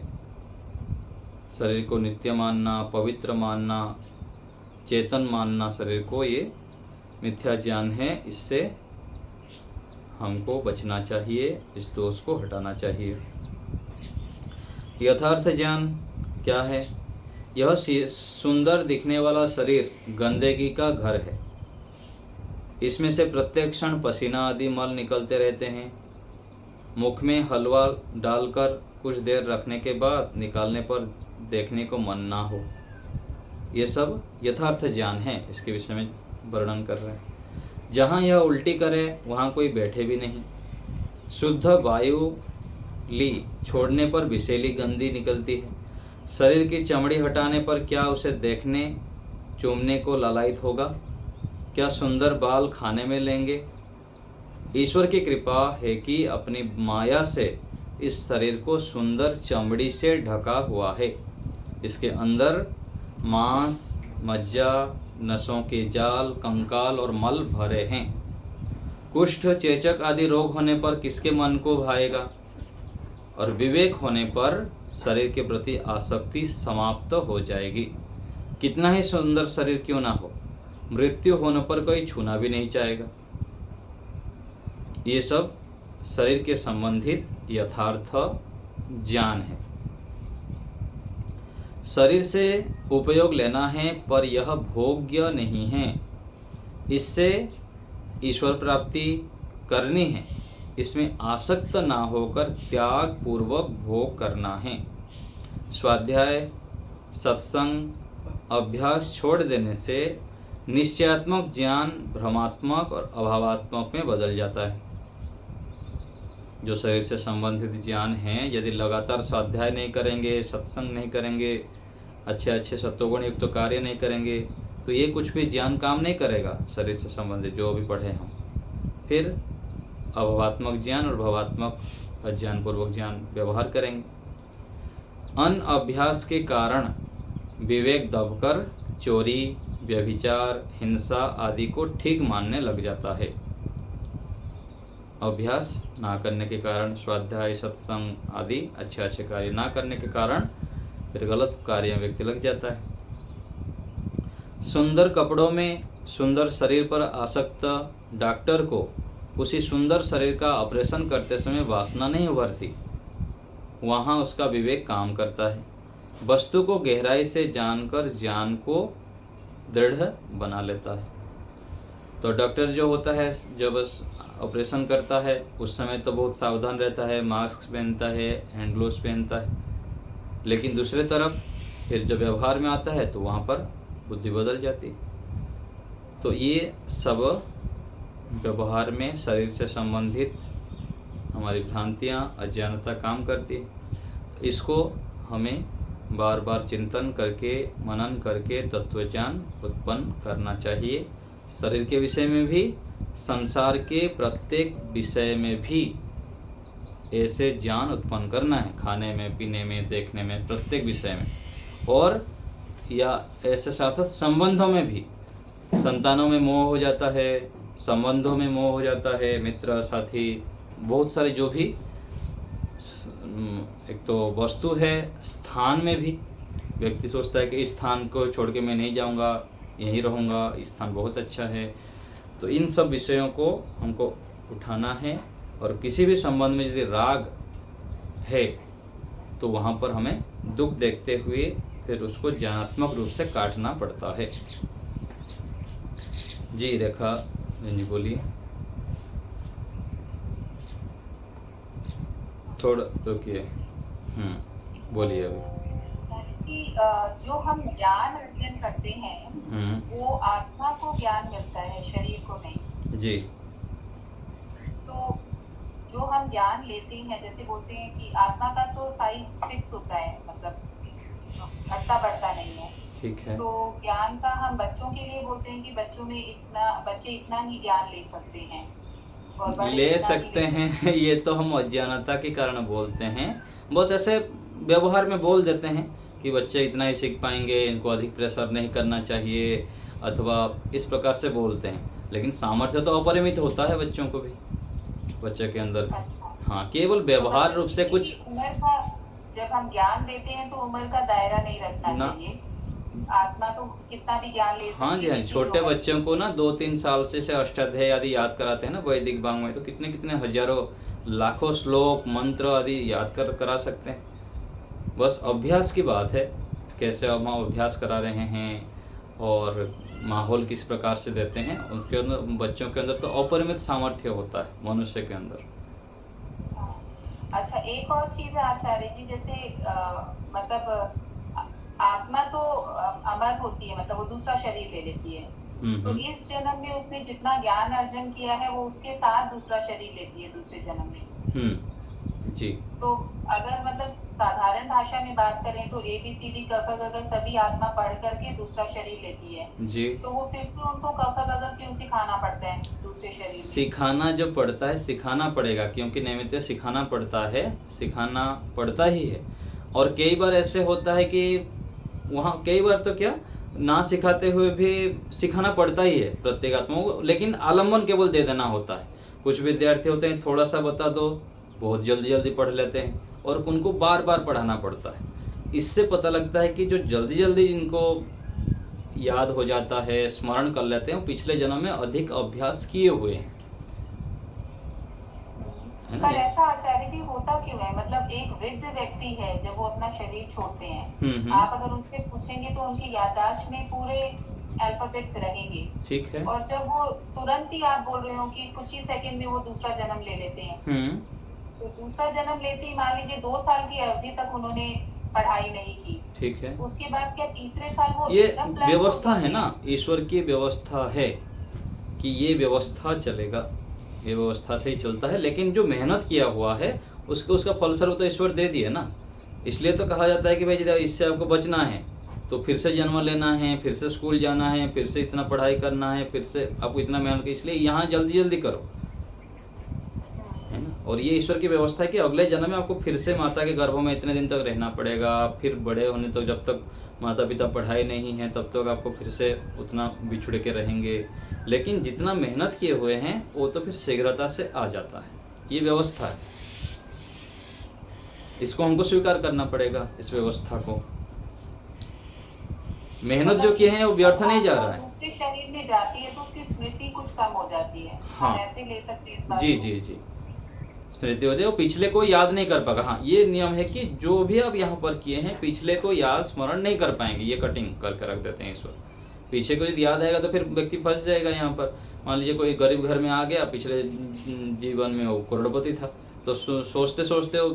शरीर को नित्य मानना, पवित्र मानना, चेतन मानना शरीर को, ये मिथ्या ज्ञान है। इससे हमको बचना चाहिए, इस दोष को हटाना चाहिए। यथार्थ ज्ञान क्या है? यह सुंदर दिखने वाला शरीर गंदगी का घर है। इसमें से प्रत्येक क्षण पसीना आदि मल निकलते रहते हैं। मुख में हलवा डालकर कुछ देर रखने के बाद निकालने पर देखने को मन ना हो। ये सब यथार्थ ज्ञान है, इसके विषय में वर्णन कर रहे हैं। जहाँ यह उल्टी करे वहाँ कोई बैठे भी नहीं। शुद्ध वायु ली छोड़ने पर विषैली गंदी निकलती है। शरीर की चमड़ी हटाने पर क्या उसे देखने चूमने को लालायित होगा? क्या सुंदर बाल खाने में लेंगे? ईश्वर की कृपा है कि अपनी माया से इस शरीर को सुंदर चमड़ी से ढका हुआ है। इसके अंदर मांस, मज्जा, नसों के जाल, कंकाल और मल भरे हैं। कुष्ठ, चेचक आदि रोग होने पर किसके मन को भाएगा? और विवेक होने पर शरीर के प्रति आसक्ति समाप्त हो जाएगी। कितना ही सुंदर शरीर क्यों ना हो, मृत्यु होने पर कोई छूना भी नहीं चाहेगा। ये सब शरीर के संबंधित यथार्थ ज्ञान है। शरीर से उपयोग लेना है पर यह भोग्य नहीं है। इससे ईश्वर प्राप्ति करनी है। इसमें आसक्त ना होकर त्याग पूर्वक भोग करना है। स्वाध्याय, सत्संग, अभ्यास छोड़ देने से निश्चयात्मक ज्ञान भ्रमात्मक और अभावात्मक में बदल जाता है। जो शरीर से संबंधित ज्ञान है, यदि लगातार स्वाध्याय नहीं करेंगे, सत्संग नहीं करेंगे, अच्छे अच्छे सत्वगुण युक्त कार्य नहीं करेंगे, तो ये कुछ भी ज्ञान काम नहीं करेगा। शरीर से संबंधित जो भी पढ़े हम, फिर अभावात्मक ज्ञान और भवात्मक अज्ञानपूर्वक ज्ञान व्यवहार करेंगे। अन अभ्यास के कारण विवेक दबकर चोरी, व्यभिचार, हिंसा आदि को ठीक मानने लग जाता है। अभ्यास ना करने के कारण, स्वाध्याय, सत्संग आदि अच्छे अच्छे कार्य ना करने के कारण फिर गलत कार्य में व्यक्ति लग जाता है। सुंदर कपड़ों में सुंदर शरीर पर आसक्त डॉक्टर को उसी सुंदर शरीर का ऑपरेशन करते समय वासना नहीं उभरती, वहाँ उसका विवेक काम करता है। वस्तु को गहराई से जानकर ज्ञान को दृढ़ बना लेता है। तो डॉक्टर जो होता है, जब ऑपरेशन करता है उस समय तो बहुत सावधान रहता है, मास्क पहनता है, हैंड ग्लोव्स पहनता है, लेकिन दूसरे तरफ फिर जब व्यवहार में आता है तो वहाँ पर बुद्धि बदल जाती। तो ये सब व्यवहार में शरीर से संबंधित हमारी भ्रांतियाँ, अज्ञानता काम करती है। इसको हमें बार बार चिंतन करके, मनन करके तत्वज्ञान उत्पन्न करना चाहिए। शरीर के विषय में भी, संसार के प्रत्येक विषय में भी ऐसे ज्ञान उत्पन्न करना है। खाने में, पीने में, देखने में, प्रत्येक विषय में। और या ऐसे साथ संबंधों में भी, संतानों में मोह हो जाता है, संबंधों में मोह हो जाता है, मित्र, साथी, बहुत सारे जो भी, एक तो वस्तु है, स्थान में भी व्यक्ति सोचता है कि इस स्थान को छोड़ के मैं नहीं जाऊंगा, यहीं रहूंगा, इस स्थान बहुत अच्छा है। तो इन सब विषयों को हमको उठाना है। और किसी भी संबंध में यदि राग है तो वहाँ पर हमें दुख देखते हुए फिर उसको ज्ञानात्मक रूप से काटना पड़ता है। जी रेखा जी बोलिए। थोड़ा रुकिए, बोलिए अभी। जो हम ज्ञान अर्जन करते हैं वो आत्मा को ज्ञान मिलता है, शरीर को नहीं। जी। तो जो हम ज्ञान लेते हैं, जैसे बोलते हैं कि आत्मा का तो साइज फिक्स होता है, मतलब घटता बढ़ता नहीं है। ठीक है। तो ज्ञान का हम बच्चों के लिए बोलते हैं कि बच्चे इतना ही ज्ञान ले सकते हैं और ले सकते हैं। ये तो हम अज्ञानता के कारण बोलते हैं, बस ऐसे व्यवहार में बोल देते हैं कि बच्चे इतना ही सीख पाएंगे, इनको अधिक प्रेशर नहीं करना चाहिए, अथवा इस प्रकार से बोलते हैं। लेकिन सामर्थ्य तो अपरिमित होता है बच्चों को भी, बच्चे के अंदर। हाँ, केवल व्यवहार रूप से कुछ उम्र का, जब हम ज्ञान देते हैं तो उम्र का दायरा नहीं रखना चाहिए। आत्मा तो कितना भी ज्ञान ले सकती है। हाँ जी, हाँ। छोटे बच्चों को ना 2-3 साल से अष्टाध्याय आदि याद कराते हैं ना वैदिक भांग में, तो कितने कितने हजारों लाखों श्लोक मंत्र आदि याद करा सकते हैं। बस अभ्यास की बात है, कैसे हम अभ्यास करा रहे हैं और माहौल किस प्रकार से देते हैं। उनके अंदर, बच्चों के अंदर तो अपरिमित सामर्थ्य होता है मनुष्य के अंदर। अच्छा, एक और चीज है आचार्य जी, जैसे मतलब आत्मा तो अमर होती है, मतलब वो दूसरा शरीर ले लेती है। तो इस जन्म में उसने जितना ज्ञान अर्जन किया है वो उसके साथ दूसरा शरीर लेती है दूसरे जन्म में। जी। तो अगर मतलब साधारण भाषा में बात करें तो ABCD क ख ग घ सभी आत्मा पढ़ करके दूसरा शरीर लेती है जी। तो वो फिर से उनको क ख ग घ क्यों सिखाना पड़ता है दूसरे शरीर में? सिखाना जो पड़ता है, सिखाना पड़ेगा, क्योंकि नियमित सिखाना पड़ता है, सिखाना पड़ता ही है। और कई बार ऐसे होता है कि वहाँ कई बार तो क्या ना सिखाते हुए भी सिखाना पड़ता ही है प्रत्येक आत्मा को, लेकिन आलम्बन केवल दे देना होता है। कुछ विद्यार्थी होते हैं, थोड़ा सा बता दो, बहुत जल्दी जल्दी पढ़ लेते हैं, और उनको बार बार पढ़ाना पड़ता है। इससे पता लगता है कि जो जल्दी जल्दी इनको याद हो जाता है, स्मरण कर लेते हैं, पिछले जन्म में अधिक अभ्यास किए हुए हैं। पर ऐसा आचार्य जी होता क्यों है? मतलब एक वृद्ध व्यक्ति है, जब वो अपना शरीर छोड़ते हैं, आप अगर उनसे पूछेंगे तो उनकी याददाश्त में पूरे अल्फाबेट्स रहेंगे। ठीक है। और जब वो तुरंत ही, आप बोल रहे हो कि कुछ ही सेकंड में वो दूसरा जन्म ले लेते हैं, तो दूसरा जन्म लेते ही मान लीजिए 2 साल की अवधि तक उन्होंने पढ़ाई नहीं की, ठीक है, उसके बाद क्या तीसरे साल वो ये एकदम प्लस व्यवस्था हो है गई? ना, ईश्वर की व्यवस्था है कि ये व्यवस्था चलेगा, ये व्यवस्था से ही चलता है। लेकिन जो मेहनत किया हुआ है उसका फलस्वरूप तो ईश्वर दे दिए ना। इसलिए तो कहा जाता है कि भाई इससे आपको बचना है तो फिर से जन्म लेना है, फिर से स्कूल जाना है, फिर से इतना पढ़ाई करना है, फिर से आपको इतना मेहनत, इसलिए यहाँ जल्दी जल्दी करो, है ना। और ये ईश्वर की व्यवस्था है कि अगले जन्म में आपको फिर से माता के गर्भ में इतने दिन तक रहना पड़ेगा, फिर बड़े होने तक, जब तक माता पिता पढ़ाई नहीं है तब तक आपको फिर से उतना बिछुड़ के रहेंगे। लेकिन जितना मेहनत किए हुए हैं वो तो फिर शीघ्रता से आ जाता है, ये व्यवस्था है। इसको हमको स्वीकार करना पड़ेगा, इस व्यवस्था को। मेहनत जो किए हैं वो व्यर्थ नहीं जा रहा है। दूसरे शरीर में जाती है तो उसकी स्मृति कुछ कम हो जाती है, हाँ, हम ऐसे ले सकते हैं इस बात जी को? जी जी, स्मृति हो जाए, वो पिछले को याद नहीं कर पाएगा। हाँ, ये नियम है कि जो भी आप यहाँ पर किए हैं पिछले को याद स्मरण नहीं कर पाएंगे, ये कटिंग करके रख देते हैं ईश्वर। पीछे को यदि याद आएगा तो फिर व्यक्ति फंस जाएगा यहाँ पर। मान लीजिए कोई गरीब घर में आ गया, पिछले जीवन में वो करोड़पति था, तो सोचते सोचते वो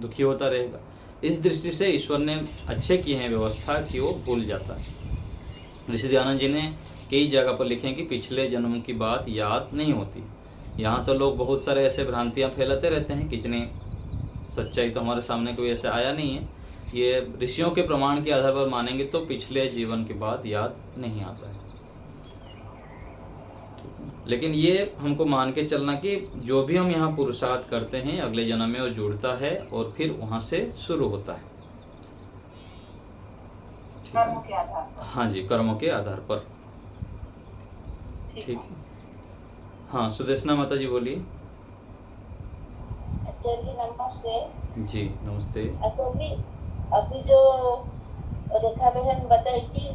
दुखी होता रहेगा। इस दृष्टि से ईश्वर ने अच्छे किए हैं व्यवस्था कि वो भूल जाता है। ऋषि दयानंद जी ने कई जगह पर लिखे हैं कि पिछले जन्म की बात याद नहीं होती। यहाँ तो लोग बहुत सारे ऐसे भ्रांतियाँ फैलाते रहते हैं, कितनी सच्चाई तो हमारे सामने कोई ऐसे आया नहीं है। ये ऋषियों के प्रमाण के आधार पर मानेंगे तो पिछले जीवन की बात याद नहीं आता है। लेकिन ये हमको मान के चलना कि जो भी हम यहाँ पुरुषार्थ करते हैं अगले जन्म में वो जुड़ता है और फिर वहाँ से शुरू होता है। कर्मों के आधार पर। हाँ जी, कर्मों के आधार पर। ठीक है। हाँ, सुदेशना माता जी बोलिए। जी नमस्ते। जी नमस्ते। अभी जो रेखा बहन बताई कि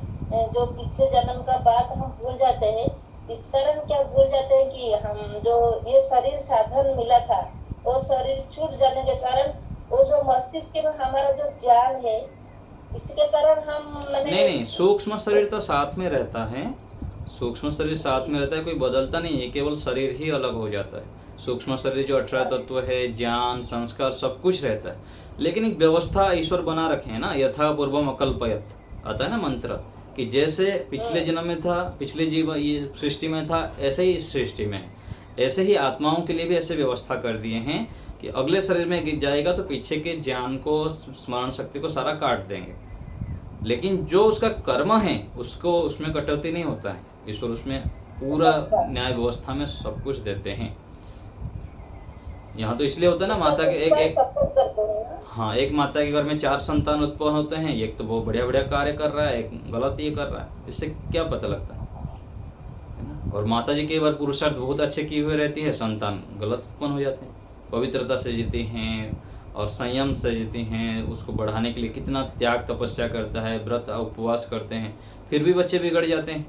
जो पिछले जन्म का बात हम भूल जाते हैं, इस कारण क्या भूल जाते हैं कि हम जो ये शरीर साधन मिला था वो शरीर छूट जाने के कारण वो जो मस्तिष्क में हमारा जो ज्ञान है इसके कारण हम नहीं, सूक्ष्म शरीर तो साथ में रहता है, सूक्ष्म शरीर साथ में रहता है, कोई बदलता नहीं है, केवल शरीर ही अलग हो जाता है। सूक्ष्म शरीर जो 18 तत्व है, ज्ञान संस्कार सब कुछ रहता है, लेकिन एक व्यवस्था ईश्वर बना रखे हैं ना, यथा पूर्वम अकल्पयत आता है ना मंत्र, कि जैसे पिछले जन्म में था, पिछले जीवन ये सृष्टि में था, ऐसे ही इस सृष्टि में है। ऐसे ही आत्माओं के लिए भी ऐसे व्यवस्था कर दिए हैं कि अगले शरीर में गिर जाएगा तो पीछे के ज्ञान को, स्मरण शक्ति को सारा काट देंगे। लेकिन जो उसका कर्म है उसको, उसमें कटौती नहीं होता है। ईश्वर उसमें पूरा न्याय व्यवस्था में सब कुछ देते हैं। यहाँ तो इसलिए होता है ना, माता के एक हाँ, एक माता के घर में 4 संतान उत्पन्न होते हैं, एक तो बहुत बढ़िया बढ़िया कार्य कर रहा है, एक गलत ये कर रहा है, इससे क्या पता लगता है ना। और माता जी कई बार पुरुषार्थ बहुत अच्छे किए हुए रहती है, संतान गलत उत्पन्न हो जाते हैं। पवित्रता से जीती हैं और संयम से जीती हैं, उसको बढ़ाने के लिए कितना त्याग तपस्या करता है, व्रत उपवास करते हैं, फिर भी बच्चे बिगड़ जाते हैं,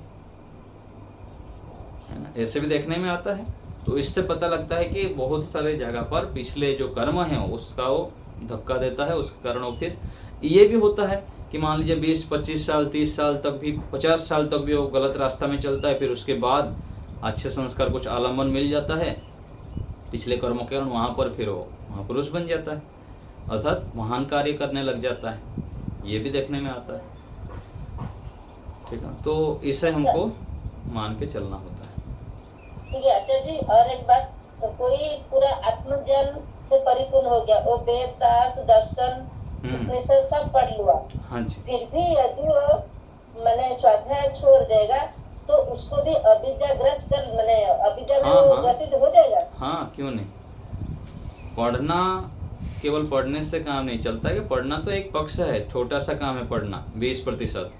है ना। ऐसे भी देखने में आता है। तो इससे पता लगता है कि बहुत सारे जगह पर पिछले जो कर्म है उसका वो धक्का देता है, उसके कारण वो फिर ये भी होता है कि मान लीजिए 20-25 साल 30 साल तक भी, 50 साल तक भी वो गलत रास्ता में चलता है, फिर उसके बाद अच्छे संस्कार कुछ आलम्बन मिल जाता है पिछले कर्मों के कारण, वहाँ पर फिर वो महापुरुष बन जाता है, अर्थात महान कार्य करने लग जाता है। ये भी देखने में आता है। ठीक है, तो इसे हमको मान के चलना होता है। ठीक है आचार्य जी। और एक बात, तो कोई पूरा आत्मज्ञान से परिपूर्ण हो गया, वो वेद शास्त्र दर्शन उपनिषद सब पढ़ लिया, हाँ जी, फिर भी यदि वो मैंने स्वाध्याय छोड़ देगा तो उसको भी अविद्याग्रस्त कर, मैंने अविद्या में वो ग्रसित हो जाएगा। हाँ, क्यों नहीं। पढ़ना, केवल पढ़ने से काम नहीं चलता है। कि पढ़ना तो एक पक्ष है, छोटा सा काम है पढ़ना, 20%।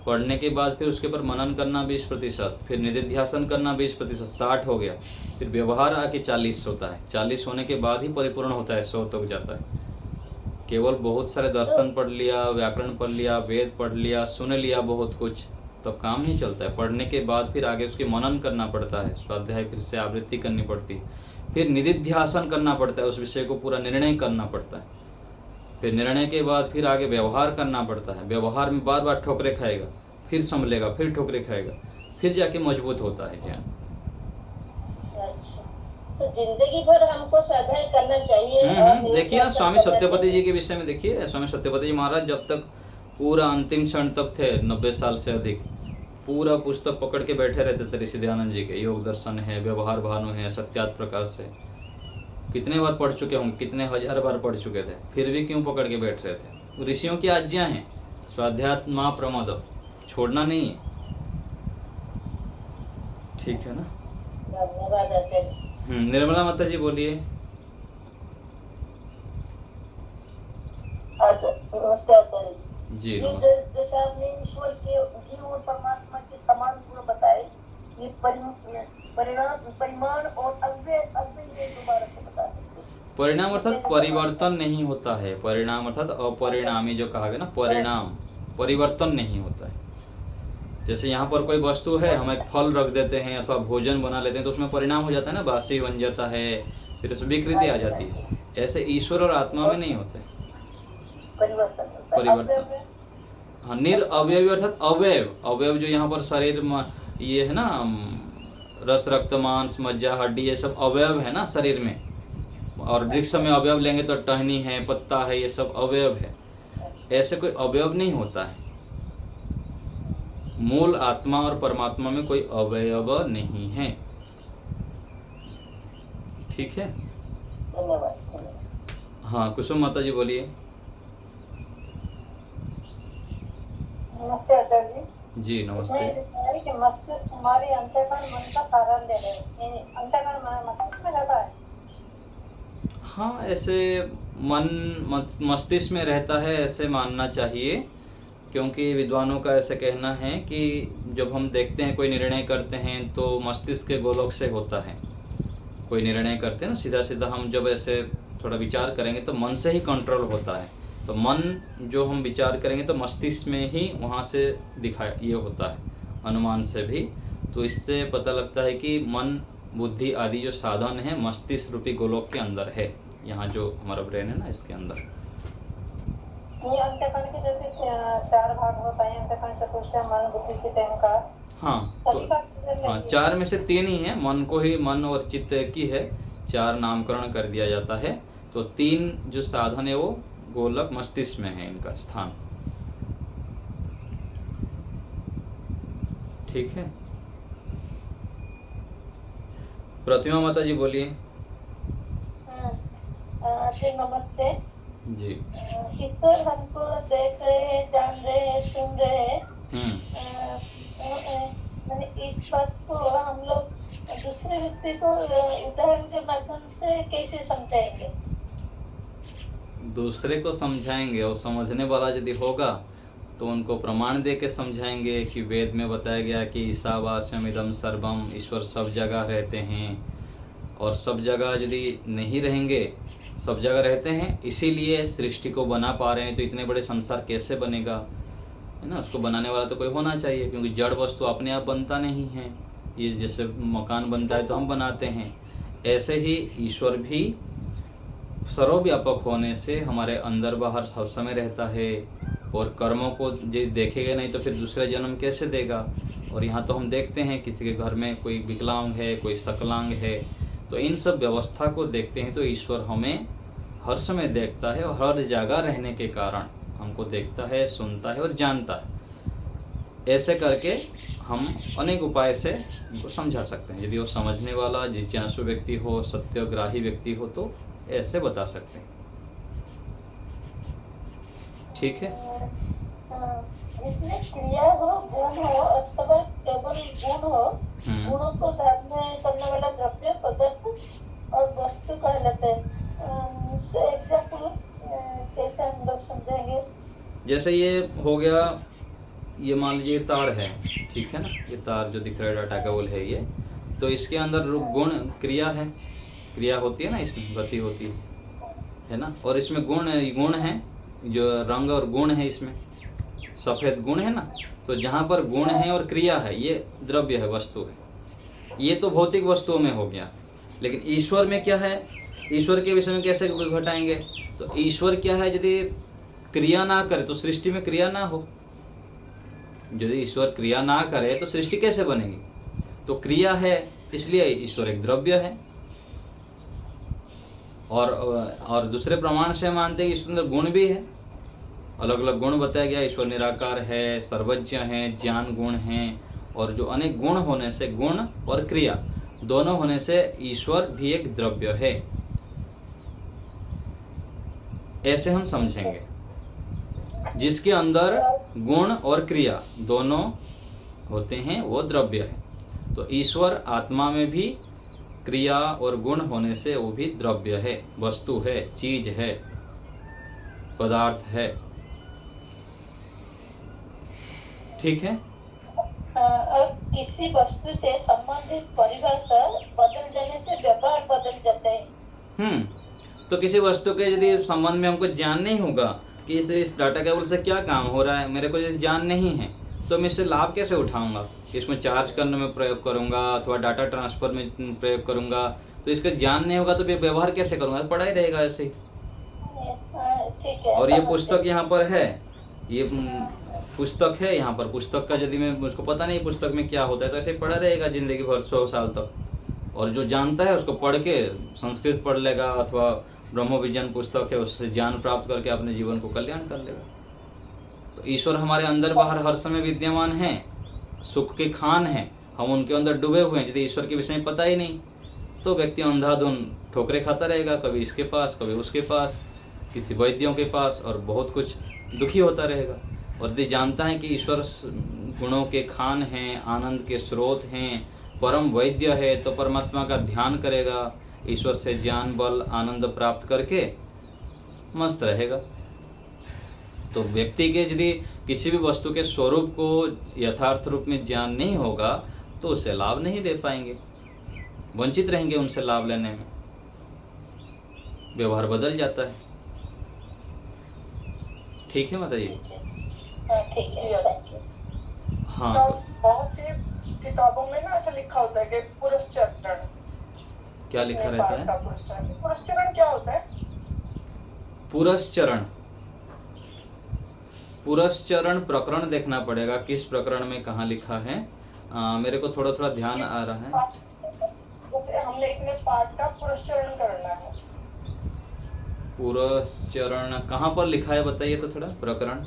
पढ़ने के बाद फिर उसके ऊपर मनन करना 20%, फिर निधिध्यासन करना 20%, 60 हो गया। फिर व्यवहार आके 40 होता है, 40 होने के बाद ही परिपूर्ण होता है, 100 तक जाता है। केवल बहुत सारे दर्शन पढ़ लिया, व्याकरण पढ़ लिया, वेद पढ़ लिया, सुन लिया बहुत कुछ, तो काम नहीं चलता है। पढ़ने के बाद फिर आगे उसके मनन करना पड़ता है, स्वाध्याय फिर से आवृत्ति करनी पड़ती है, फिर निधिध्यासन करना पड़ता है, उस विषय को पूरा निर्णय करना पड़ता है। फिर निर्णय के बाद फिर आगे व्यवहार करना पड़ता है, व्यवहार में बार बार ठोकरे खाएगा, फिर संभलेगा, फिर ठोकरे खाएगा, फिर जाके मजबूत होता है ज्ञान। अच्छा, तो जिंदगी भर हमको स्वाध्याय करना चाहिए। और देखिए ना स्वामी करना सत्यपति चाहिए। जी के विषय में देखिए, स्वामी सत्यपति जी महाराज जब तक पूरा अंतिम क्षण तक थे, 90 साल से अधिक, पूरा पुस्तक पकड़ के बैठे रहते थे ऋषि दयानंद जी के। योग दर्शन है, व्यवहार भानु है, सत्यात प्रकाश है, कितने बार पढ़ चुके होंगे, कितने हजार बार पढ़ चुके थे, फिर भी क्यों पकड़ के बैठ रहे थे? ऋषियों की आज्ञा है, स्वाध्यात्मा प्रमाद, छोड़ना नहीं है। ठीक है ना? धन्यवाद आचार्य। निर्मला माता जी बोलिए। नमस्ते आचार्य जी जैसे आपने ईश्वर के जीव और परमात्मा के समान गुण बताए, ये परिमाण और अव्यय दोबारा से बता सकते हैं? परिणाम अर्थात परिवर्तन नहीं होता है। परिणाम अर्थात अपरिणामी, जो कहा गया ना, परिणाम परिवर्तन नहीं होता है। जैसे यहाँ पर कोई वस्तु है, हम एक फल रख देते हैं अथवा भोजन बना लेते हैं तो उसमें परिणाम हो जाता है ना, बासी बन जाता है, फिर उसमें विकृति आ जाती है। ऐसे ईश्वर और आत्मा में नहीं होता है परिवर्तन। हाँ, निरअवयवी अर्थात अवयव, अवयव जो यहाँ पर शरीर में ये है ना, रस रक्त मांस मज्जा हड्डी, ये सब अवयव है ना शरीर में। और वृक्ष में अवयव लेंगे तो टहनी है, पत्ता है, ये सब अवयव है। ऐसे कोई अवयव नहीं होता है। मूल आत्मा और परमात्मा में कोई अवयव नहीं है। ठीक है? हाँ, कुसुम माता जी बोलिए। नमस्ते आचार्य जी नमस्ते। कि मस्तिष्क हमारे अंतःकरण मन का कार्यालय है, यानी अंतःकरण मस्तिष्क में रहता है। हाँ, ऐसे मन मस्तिष्क में रहता है, ऐसे मानना चाहिए। क्योंकि विद्वानों का ऐसे कहना है कि जब हम देखते हैं कोई निर्णय करते हैं तो मस्तिष्क के गोलक से होता है। कोई निर्णय करते हैं ना, सीधा सीधा हम जब ऐसे थोड़ा विचार करेंगे तो मन से ही कंट्रोल होता है। तो मन जो हम विचार करेंगे तो मस्तिष्क में ही वहाँ से ये होता है, अनुमान से भी। तो इससे पता लगता है कि मन बुद्धि आदि जो साधन है मस्तिष्क रूपी गोलोक के अंदर है। यहाँ जो हमारा ब्रेन है ना, इसके अंदर। ये अंतःकरण के जैसे 4 भाग होता है, अंतःकरण चतुष्टय मन बुद्धि चित्त अहंकार। हाँ, 4 में से 3 ही है। मन को ही मन और चित्त की है, 4 नामकरण कर दिया जाता है। तो 3 जो साधन है वो गोलक मस्तिष्क में है, इनका स्थान। ठीक है? प्रतिमा माता जी बोलिए। नमस्ते जी। ईश्वर हमको देख रहे हैं, जान रहे हैं, सुन रहे हैं। इस बात को हम लोग दूसरे व्यक्ति को उदाहरण के माध्यम से कैसे समझाएंगे? दूसरे को समझाएंगे, और समझने वाला यदि होगा तो उनको प्रमाण दे के समझाएंगे कि वेद में बताया गया कि ईशावास्यम इदम सर्वम, ईश्वर सब जगह रहते हैं। और सब जगह यदि नहीं रहेंगे, सब जगह रहते हैं, इसीलिए सृष्टि को बना पा रहे हैं। तो इतने बड़े संसार कैसे बनेगा, है ना? उसको बनाने वाला तो कोई होना चाहिए, क्योंकि जड़ वस्तु अपने आप बनता नहीं है। ये जैसे मकान बनता है तो हम बनाते हैं, ऐसे ही ईश्वर भी सर्वव्यापक होने से हमारे अंदर बाहर सब समय रहता है। और कर्मों को यदि देखेगा नहीं तो फिर दूसरे जन्म कैसे देगा? और यहाँ तो हम देखते हैं किसी के घर में कोई विकलांग है, कोई सकलांग है, तो इन सब व्यवस्था को देखते हैं तो ईश्वर हमें हर समय देखता है, और हर जगह रहने के कारण हमको देखता है, सुनता है और जानता है। ऐसे करके हम अनेक उपाय से उनको समझा सकते हैं। यदि वो समझने वाला जिज्ञासु व्यक्ति हो, सत्यग्राही व्यक्ति हो, तो ऐसे बता सकते हैं। ठीक है? इसमें क्रिया हो, गुण हो अथवा केवल गुण हो, गुणों को धारण करने वाला द्रव्य, पदार्थ और वस्तु कहलाते हैं। एग्जाम्पल कैसे हम लोग समझेंगे? जैसे ये हो गया, ये मान लीजिए तार है, ठीक है ना? ये तार जो दिख रहा है डाटा केबल है ये, तो इसके अंदर गुण क्रिया है, क्रिया होती है ना, इसमें गति होती है ना? और इसमें गुण है, जो रंग और गुण है, इसमें सफ़ेद गुण है ना। तो जहाँ पर गुण है और क्रिया है, ये द्रव्य है, वस्तु है। ये तो भौतिक वस्तुओं में हो गया। लेकिन ईश्वर में क्या है, ईश्वर के विषय में कैसे घटाएंगे? तो ईश्वर क्या है, यदि क्रिया ना करे तो सृष्टि में क्रिया ना हो। यदि ईश्वर क्रिया ना करे तो सृष्टि कैसे बनेगी? तो क्रिया है, इसलिए ईश्वर एक द्रव्य है। और दूसरे प्रमाण से मानते हैं कि ईश्वर अंदर गुण भी है, अलग अलग गुण बताया गया। ईश्वर निराकार है, सर्वज्ञ है, ज्ञान गुण है, और जो अनेक गुण होने से, गुण और क्रिया दोनों होने से ईश्वर भी एक द्रव्य है, ऐसे हम समझेंगे। जिसके अंदर गुण और क्रिया दोनों होते हैं वो द्रव्य है। तो ईश्वर आत्मा में भी क्रिया और गुण होने से वो भी द्रव्य है, वस्तु है, चीज है, पदार्थ है। ठीक है। और किसी वस्तु से संबंधित परिभाषा बदल जाने से व्यवहार बदल जाते हैं। तो किसी वस्तु के यदि संबंध में हमको ज्ञान नहीं होगा कि इस डाटा केबल से क्या काम हो रहा है, मेरे को यदि ज्ञान नहीं है तो मैं इससे लाभ कैसे उठाऊंगा? इसमें चार्ज करने में प्रयोग करूंगा अथवा डाटा ट्रांसफर में प्रयोग करूंगा, तो इसका ज्ञान नहीं होगा तो मैं व्यवहार कैसे करूंगा? पड़ा ही रहेगा ऐसे ही। और ये पुस्तक यहाँ पर है, ये पुस्तक है यहाँ पर, पुस्तक का यदि मैं मुझको पता नहीं पुस्तक में क्या होता है तो ऐसे ही पड़ा रहेगा जिंदगी भर 100 साल तक। और जो जानता है उसको पढ़ के संस्कृत पढ़ लेगा अथवा ब्रह्म विज्ञान पुस्तक है उससे ज्ञान प्राप्त करके अपने जीवन को कल्याण कर लेगा। तो ईश्वर हमारे अंदर बाहर हर समय विद्यमान है, सुख के खान है, हम उनके अंदर डूबे हुए हैं। यदि ईश्वर के विषय में पता ही नहीं तो व्यक्ति अंधाधुन ठोकरे खाता रहेगा, कभी इसके पास कभी उसके पास, किसी वैद्यों के पास, और बहुत कुछ दुखी होता रहेगा। और यदि जानता है कि ईश्वर गुणों के खान हैं, आनंद के स्रोत हैं, परम वैद्य है, तो परमात्मा का ध्यान करेगा, ईश्वर से ज्ञान बल आनंद प्राप्त करके मस्त रहेगा। तो व्यक्ति के यदि किसी भी वस्तु के स्वरूप को यथार्थ रूप में ज्ञान नहीं होगा तो उसे लाभ नहीं दे पाएंगे, वंचित रहेंगे उनसे लाभ लेने में, व्यवहार बदल जाता है। ठीक है माता जी? हाँ, बहुत सी किताबों में ना ऐसा लिखा होता है कि पुरस्चरण। क्या लिखा रहता है? पुरस्चरण क्या होता है? पुरस्चरण, पुरस्चरण प्रकरण देखना पड़ेगा किस प्रकरण में कहाँ लिखा है। मेरे को थोड़ा थोड़ा ध्यान आ रहा है। हमने इतने पाठ का पुरस्चरण करना है। पुरस्चरण कहाँ पर लिखा है बताइए तो थोड़ा, प्रकरण।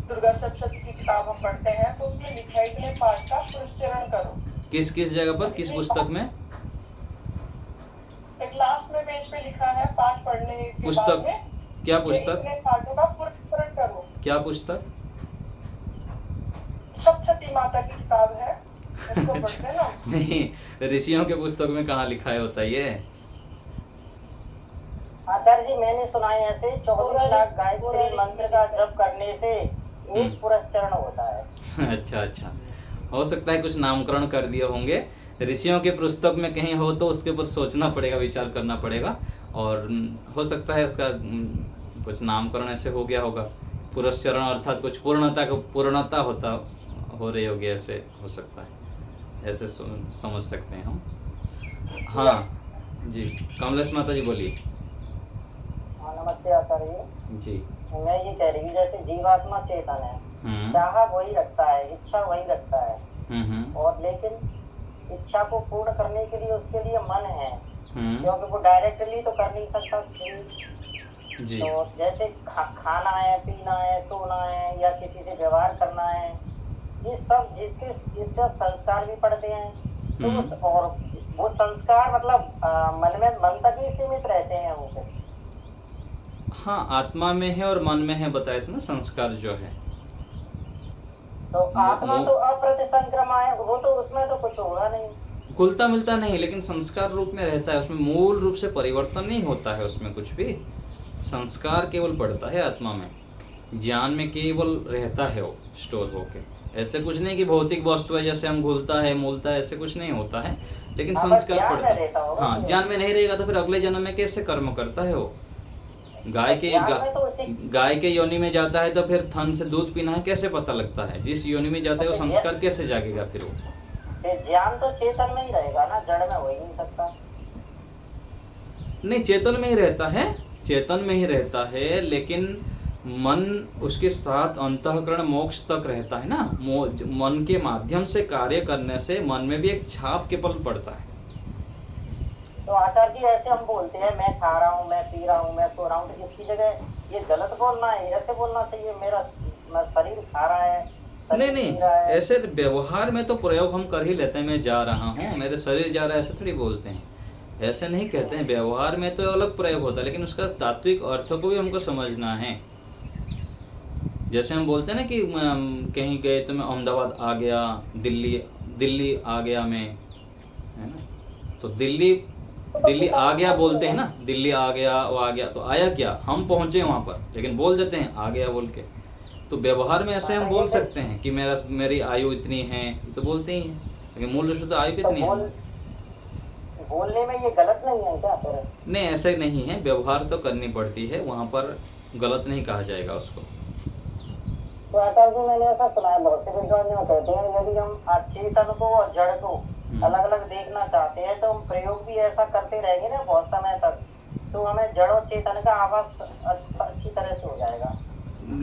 दुर्गा सप्तशती की किताब हम पढ़ते हैं तो उसमें लिखा है इतने पाठ का पुरस्चरण करो। किस किस जगह पर, किस पुस्तक में? एक लास्ट में पेज पे लिखा है पाठ पढ़ने के पुस्तक बाद में, क्या पुस्तक? इतने पाठों का पुरस्चरण करो। क्या पुस्तक? सप्तशती माता की किताब है, उसको पढ़ते हैं ना। नहीं, ऋषियों के पुस्तक में कहाँ लिखा है बताइए। आचार्य जी मैंने सुना है ऐसे 24 लाख गायत्री मंत्र का जप करने से एक पुरस्चरण होता है। अच्छा अच्छा, हो सकता है कुछ नामकरण कर दिए होंगे, ऋषियों के पुस्तक में कहीं हो तो उसके ऊपर सोचना पड़ेगा, विचार करना पड़ेगा, और हो सकता है उसका कुछ नामकरण ऐसे हो गया होगा। पुरस्चरण अर्थात कुछ पूर्णता हो रही होगी, ऐसे हो सकता है, ऐसे समझ सकते हैं हम। हाँ जी, कमलेश माता जी बोलिए। नमस्ते आचार्य जी। मैं ये कह रही हूँ जैसे जीवात्मा चेतन है, चाह वही रखता है, इच्छा वही रखता है, और लेकिन इच्छा को पूर्ण करने के लिए उसके लिए मन है, क्योंकि वो डायरेक्टली तो कर नहीं सकता जी। तो जैसे खाना है, पीना है, सोना है, या किसी से व्यवहार करना है, ये सब इससे संस्कार भी पड़ते हैं। तो और वो संस्कार मतलब मन तक ही सीमित रहते हैं उनसे। हाँ, आत्मा में है और मन में है बताया था ना संस्कार जो है। तो आत्मा तो अप्रतिसंक्रमा है, वो तो उसमें तो कुछ होगा नहीं, खुलता मिलता नहीं, लेकिन संस्कार रूप में रहता है, उसमें मूल रूप से परिवर्तन नहीं होता है, उसमें कुछ भी संस्कार केवल पड़ता है आत्मा में, ज्ञान में केवल रहता है वो स्टोर होके। ऐसे कुछ नहीं कि भौतिक वस्तु है जैसे हम घुलता है मूलता है, ऐसे कुछ नहीं होता है, लेकिन संस्कार पड़ता है। हाँ, ज्ञान में नहीं रहेगा तो फिर अगले जन्म में कैसे कर्म करता है वो? गाय के योनि में जाता है तो फिर थन से दूध पीना है कैसे पता लगता है? जिस योनि में जाता है वो संस्कार कैसे जागेगा फिर वो? ज्ञान तो चेतन में ही रहेगा ना, जड़ में हो ही नहीं सकता। नहीं, चेतन में ही रहता है, चेतन में ही रहता है, लेकिन मन उसके साथ अंतःकरण मोक्ष तक रहता है ना। मन के माध्यम से कार्य करने से मन में भी एक छाप के पल पड़ता है। तो आचार्य जी ऐसे हम बोलते हैं मैं खा रहा हूँ, मैं पी रहा हूँ, मैं सो रहा हूँ, तो इसकी जगह ये गलत बोलना है, ऐसे बोलना चाहिए मेरा शरीर खा रहा है, नहीं नहीं, ऐसे व्यवहार में तो प्रयोग हम कर ही लेते हैं, मैं जा रहा हूँ, मेरे शरीर जा रहा है, ऐसे थोड़ी बोलते हैं, ऐसे नहीं कहते हैं। व्यवहार में तो अलग प्रयोग होता है, लेकिन उसका तात्विक अर्थों को भी हमको समझना है। जैसे हम बोलते हैं ना कि कहीं गए तो मैं अहमदाबाद आ गया, दिल्ली आ गया मैं, है ना, तो दिल्ली आ गया बोलते हैं ना, दिल्ली आ गया, वो आ गया, तो आया क्या, हम पहुंचे वहां पर, लेकिन बोल देते हैं आ गया बोल के। तो व्यवहार में ऐसे हम बोल सकते हैं कि मेरी आयु इतनी है, तो बोलते ही हैं, लेकिन मूल रूप से तो आयु कितनी है। बोलने में ये गलत नहीं है क्या फिर? नहीं, ऐसे नहीं है, व्यवहार तो करनी पड़ती है, वहाँ पर गलत नहीं कहा जाएगा उसको। तो आचार्य जी मैंने ऐसा सुना है, बहुत से विद्वान कहते हैं यदि हम चेतन को और जड़ को अलग अलग देखना चाहते हैं तो हम प्रयोग भी ऐसा करते रहेंगे ना बहुत समय तक, तो हमें जड़ और चेतन का आभास अच्छी तरह से हो जाएगा।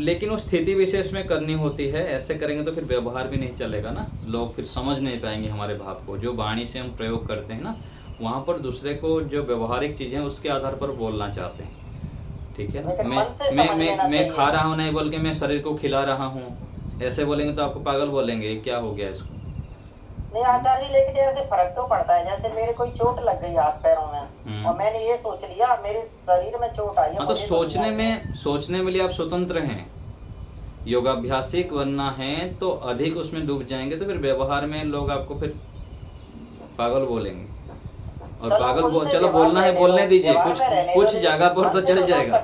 लेकिन उस स्थिति विशेष में करनी होती है, ऐसे करेंगे तो फिर व्यवहार भी नहीं चलेगा ना, लोग फिर समझ नहीं पाएंगे हमारे भाव को। जो वाणी से हम प्रयोग करते हैं ना, वहाँ पर दूसरे को जो व्यवहारिक चीज़ें उसके आधार पर बोलना चाहते हैं, ठीक है ना। मैं खा रहा हूँ नहीं बोल के मैं शरीर को खिला रहा हूँ, ऐसे बोलेंगे तो आपको पागल बोलेंगे, क्या हो गया इसको। नहीं आचार्य, लेकिन जैसे फर्क तो पड़ता है, जैसे मेरे कोई चोट लग गई हाथ पैरों में और मैंने ये सोच लिया मेरे शरीर में चोट आई है, तो सोचने में लिए आप स्वतंत्र हैं। योगाभ्यासिक बनना है तो अधिक उसमें डूब जाएंगे, तो फिर व्यवहार में लोग आपको फिर पागल बोलेंगे। और चलो बोलना है बोलने दीजिए, कुछ जगह पर तो चल जाएगा,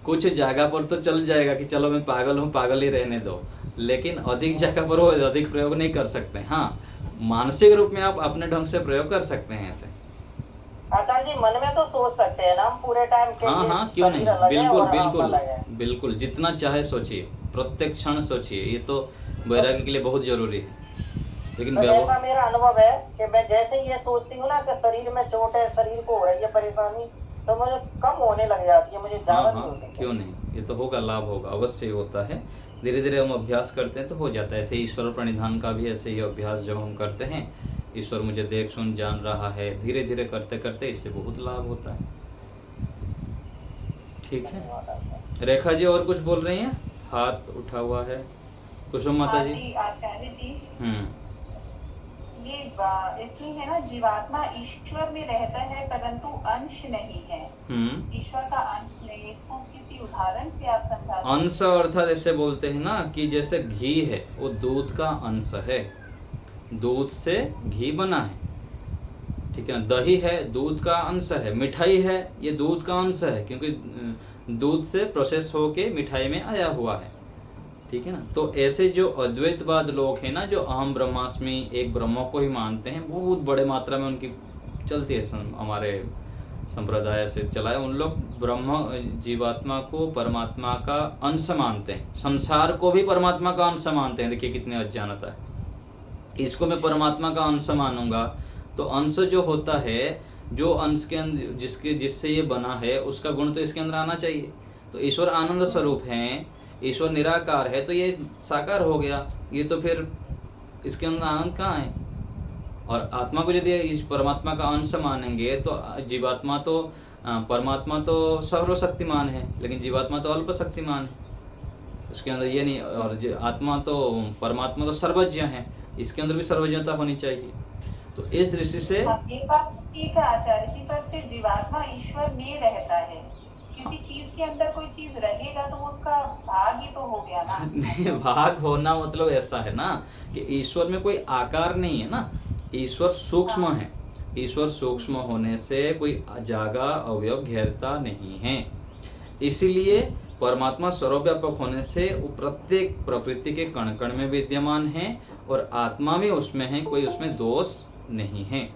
कुछ जगह पर तो चल जाएगा कि चलो मैं पागल हूँ, पागल ही रहने दो, लेकिन अधिक जगह पर वो अधिक प्रयोग नहीं कर सकते। हाँ, मानसिक रूप में आप अपने ढंग से प्रयोग कर सकते हैं ऐसे। आचार्य जी मन में तो सोच सकते हैं ना हम पूरे टाइम के लिए। हाँ, क्यों नहीं, बिल्कुल जितना चाहे सोचिए, प्रत्येक क्षण सोचिए, ये तो वैराग्य के लिए बहुत जरूरी है। लेकिन ऐसा मेरा अनुभव है कि मैं जैसे ही ये सोचती हूँ ना कि शरीर में चोट है, शरीर को हो रही है परेशानी, तो मुझे कम होने लग जाती है, मुझे ज्यादा नहीं होती। क्यों नहीं, ये तो होगा, लाभ होगा, अवश्य होता है। धीरे धीरे हम अभ्यास करते हैं तो हो जाता है। ऐसे ईश्वर प्रणिधान का भी ऐसे ही अभ्यास जब हम करते हैं, ईश्वर मुझे देख सुन जान रहा है, धीरे धीरे करते करते इससे बहुत लाभ होता है। ठीक है, रेखा जी और कुछ बोल रही हैं, हाथ उठा हुआ है कुसुम माता जी। आचार्य जी, ये इसलिए है ना, जीवात्मा ईश्वर में रहता है परंतु अंश नहीं है, ईश्वर का अंश नहीं। इसको किसी उदाहरण से आप समझा। अंश अर्थात ऐसे बोलते हैं ना कि जैसे घी है वो दूध का अंश है, दूध से घी बना है, ठीक है ना। दही है दूध का अंश है, मिठाई है ये दूध का अंश है, क्योंकि दूध से प्रोसेस होके मिठाई में आया हुआ है, ठीक है ना। तो ऐसे जो अद्वैतवाद लोग हैं ना, जो अहम ब्रह्मास्मि एक ब्रह्म को ही मानते हैं, बहुत बड़े मात्रा में उनकी चलती है, हमारे संप्रदाय से चला है। उन लोग ब्रह्म जीवात्मा को परमात्मा का अंश मानते हैं, संसार को भी परमात्मा का अंश मानते हैं। देखिए कितने अज्ञानता है। इसको मैं परमात्मा का अंश मानूंगा तो अंश जो होता है, जो अंश के अंदर जिससे ये बना है उसका गुण तो इसके अंदर आना चाहिए। तो ईश्वर आनंद स्वरूप हैं, ईश्वर निराकार है, तो ये साकार हो गया, ये तो फिर इसके अंदर आनंद कहाँ है। और आत्मा को यदि इस परमात्मा का अंश मानेंगे तो जीवात्मा तो परमात्मा तो सर्वशक्तिमान है, लेकिन जीवात्मा तो अल्प शक्तिमान है, इसके अंदर ये नहीं। और आत्मा तो परमात्मा तो सर्वज्ञ है, इसके अंदर भी सर्वज्ञता होनी चाहिए। तो इस दृष्टि से एक बात ठीक है आचार्य जी, पर फिर जीवात्मा ईश्वर में रहता है, किसी चीज के अंदर कोई चीज रहेगा तो उसका भाग ही तो हो गया ना। नहीं, भाग होना मतलब ऐसा है ना कि ईश्वर में कोई आकार नहीं है ना, ईश्वर सूक्ष्म है। ईश्वर सूक्ष्म होने से कोई जागा अवयव घेरता नहीं है, इसीलिए परमात्मा सर्वव्यापक होने से वो प्रत्येक प्रकृति के कण कण में विद्यमान है और आत्मा भी उसमें है, कोई उसमें दोष नहीं है।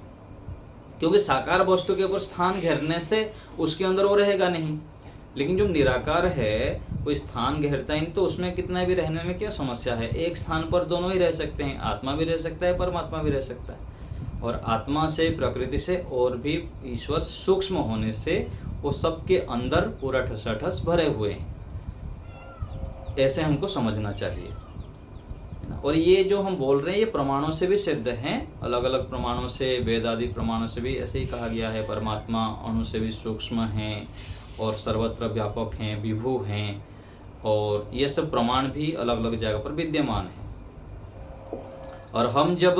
क्योंकि साकार वस्तु के ऊपर स्थान घेरने से उसके अंदर वो रहेगा नहीं, लेकिन जो निराकार है कोई स्थान घेरता है, तो उसमें कितना भी रहने में क्या समस्या है। एक स्थान पर दोनों ही रह सकते हैं, आत्मा भी रह सकता है, परमात्मा भी रह सकता है। और आत्मा से, प्रकृति से और भी ईश्वर सूक्ष्म होने से वो सबके अंदर पूरा ठसाठस भरे हुए हैं, ऐसे हमको समझना चाहिए। और ये जो हम बोल रहे हैं ये प्रमाणों से भी सिद्ध हैं, अलग अलग प्रमाणों से, वेद आदि प्रमाणों से भी ऐसे ही कहा गया है। परमात्मा अणु से भी सूक्ष्म हैं और सर्वत्र व्यापक हैं, विभु हैं, और ये सब प्रमाण भी अलग अलग जगह पर विद्यमान हैं। और हम जब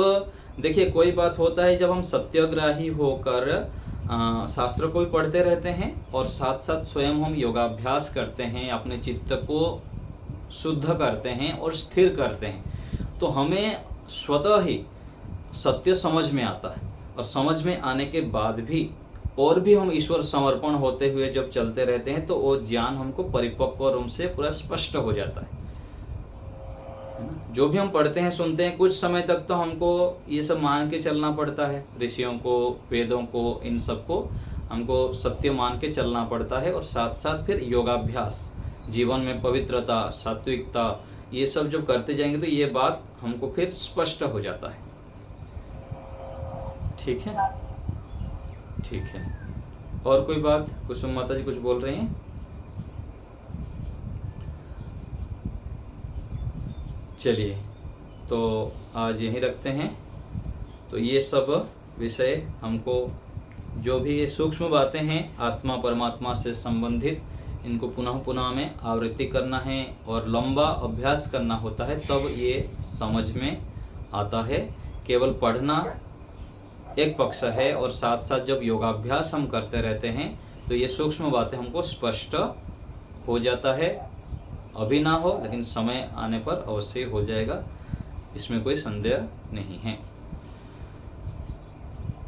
देखिए कोई बात होता है, जब हम सत्याग्राही होकर शास्त्र को भी पढ़ते रहते हैं और साथ साथ स्वयं हम योगाभ्यास करते हैं, अपने चित्त को शुद्ध करते हैं और स्थिर करते हैं, तो हमें स्वतः ही सत्य समझ में आता है। और समझ में आने के बाद भी और भी हम ईश्वर समर्पण होते हुए जब चलते रहते हैं, तो वो ज्ञान हमको परिपक्व रूप से पूरा स्पष्ट हो जाता है ना। जो भी हम पढ़ते हैं, सुनते हैं, कुछ समय तक तो हमको ये सब मान के चलना पड़ता है, ऋषियों को, वेदों को, इन सबको हमको सत्य मान के चलना पड़ता है। और साथ साथ फिर योगाभ्यास, जीवन में पवित्रता, सात्विकता, ये सब जब करते जाएंगे तो ये बात हमको फिर स्पष्ट हो जाता है। ठीक है, ठीक है। और कोई बात? कुसुम माता जी कुछ बोल रही हैं? चलिए, तो आज यहीं रखते हैं। तो ये सब विषय हमको, जो भी ये सूक्ष्म बातें हैं आत्मा परमात्मा से संबंधित, इनको पुनः पुनः हमें आवृत्ति करना है और लंबा अभ्यास करना होता है, तब ये समझ में आता है। केवल पढ़ना एक पक्ष है, और साथ साथ जब योगाभ्यास हम करते रहते हैं तो ये सूक्ष्म बातें हमको स्पष्ट हो जाता है। अभी ना हो, लेकिन समय आने पर अवश्य हो जाएगा, इसमें कोई संदेह नहीं है।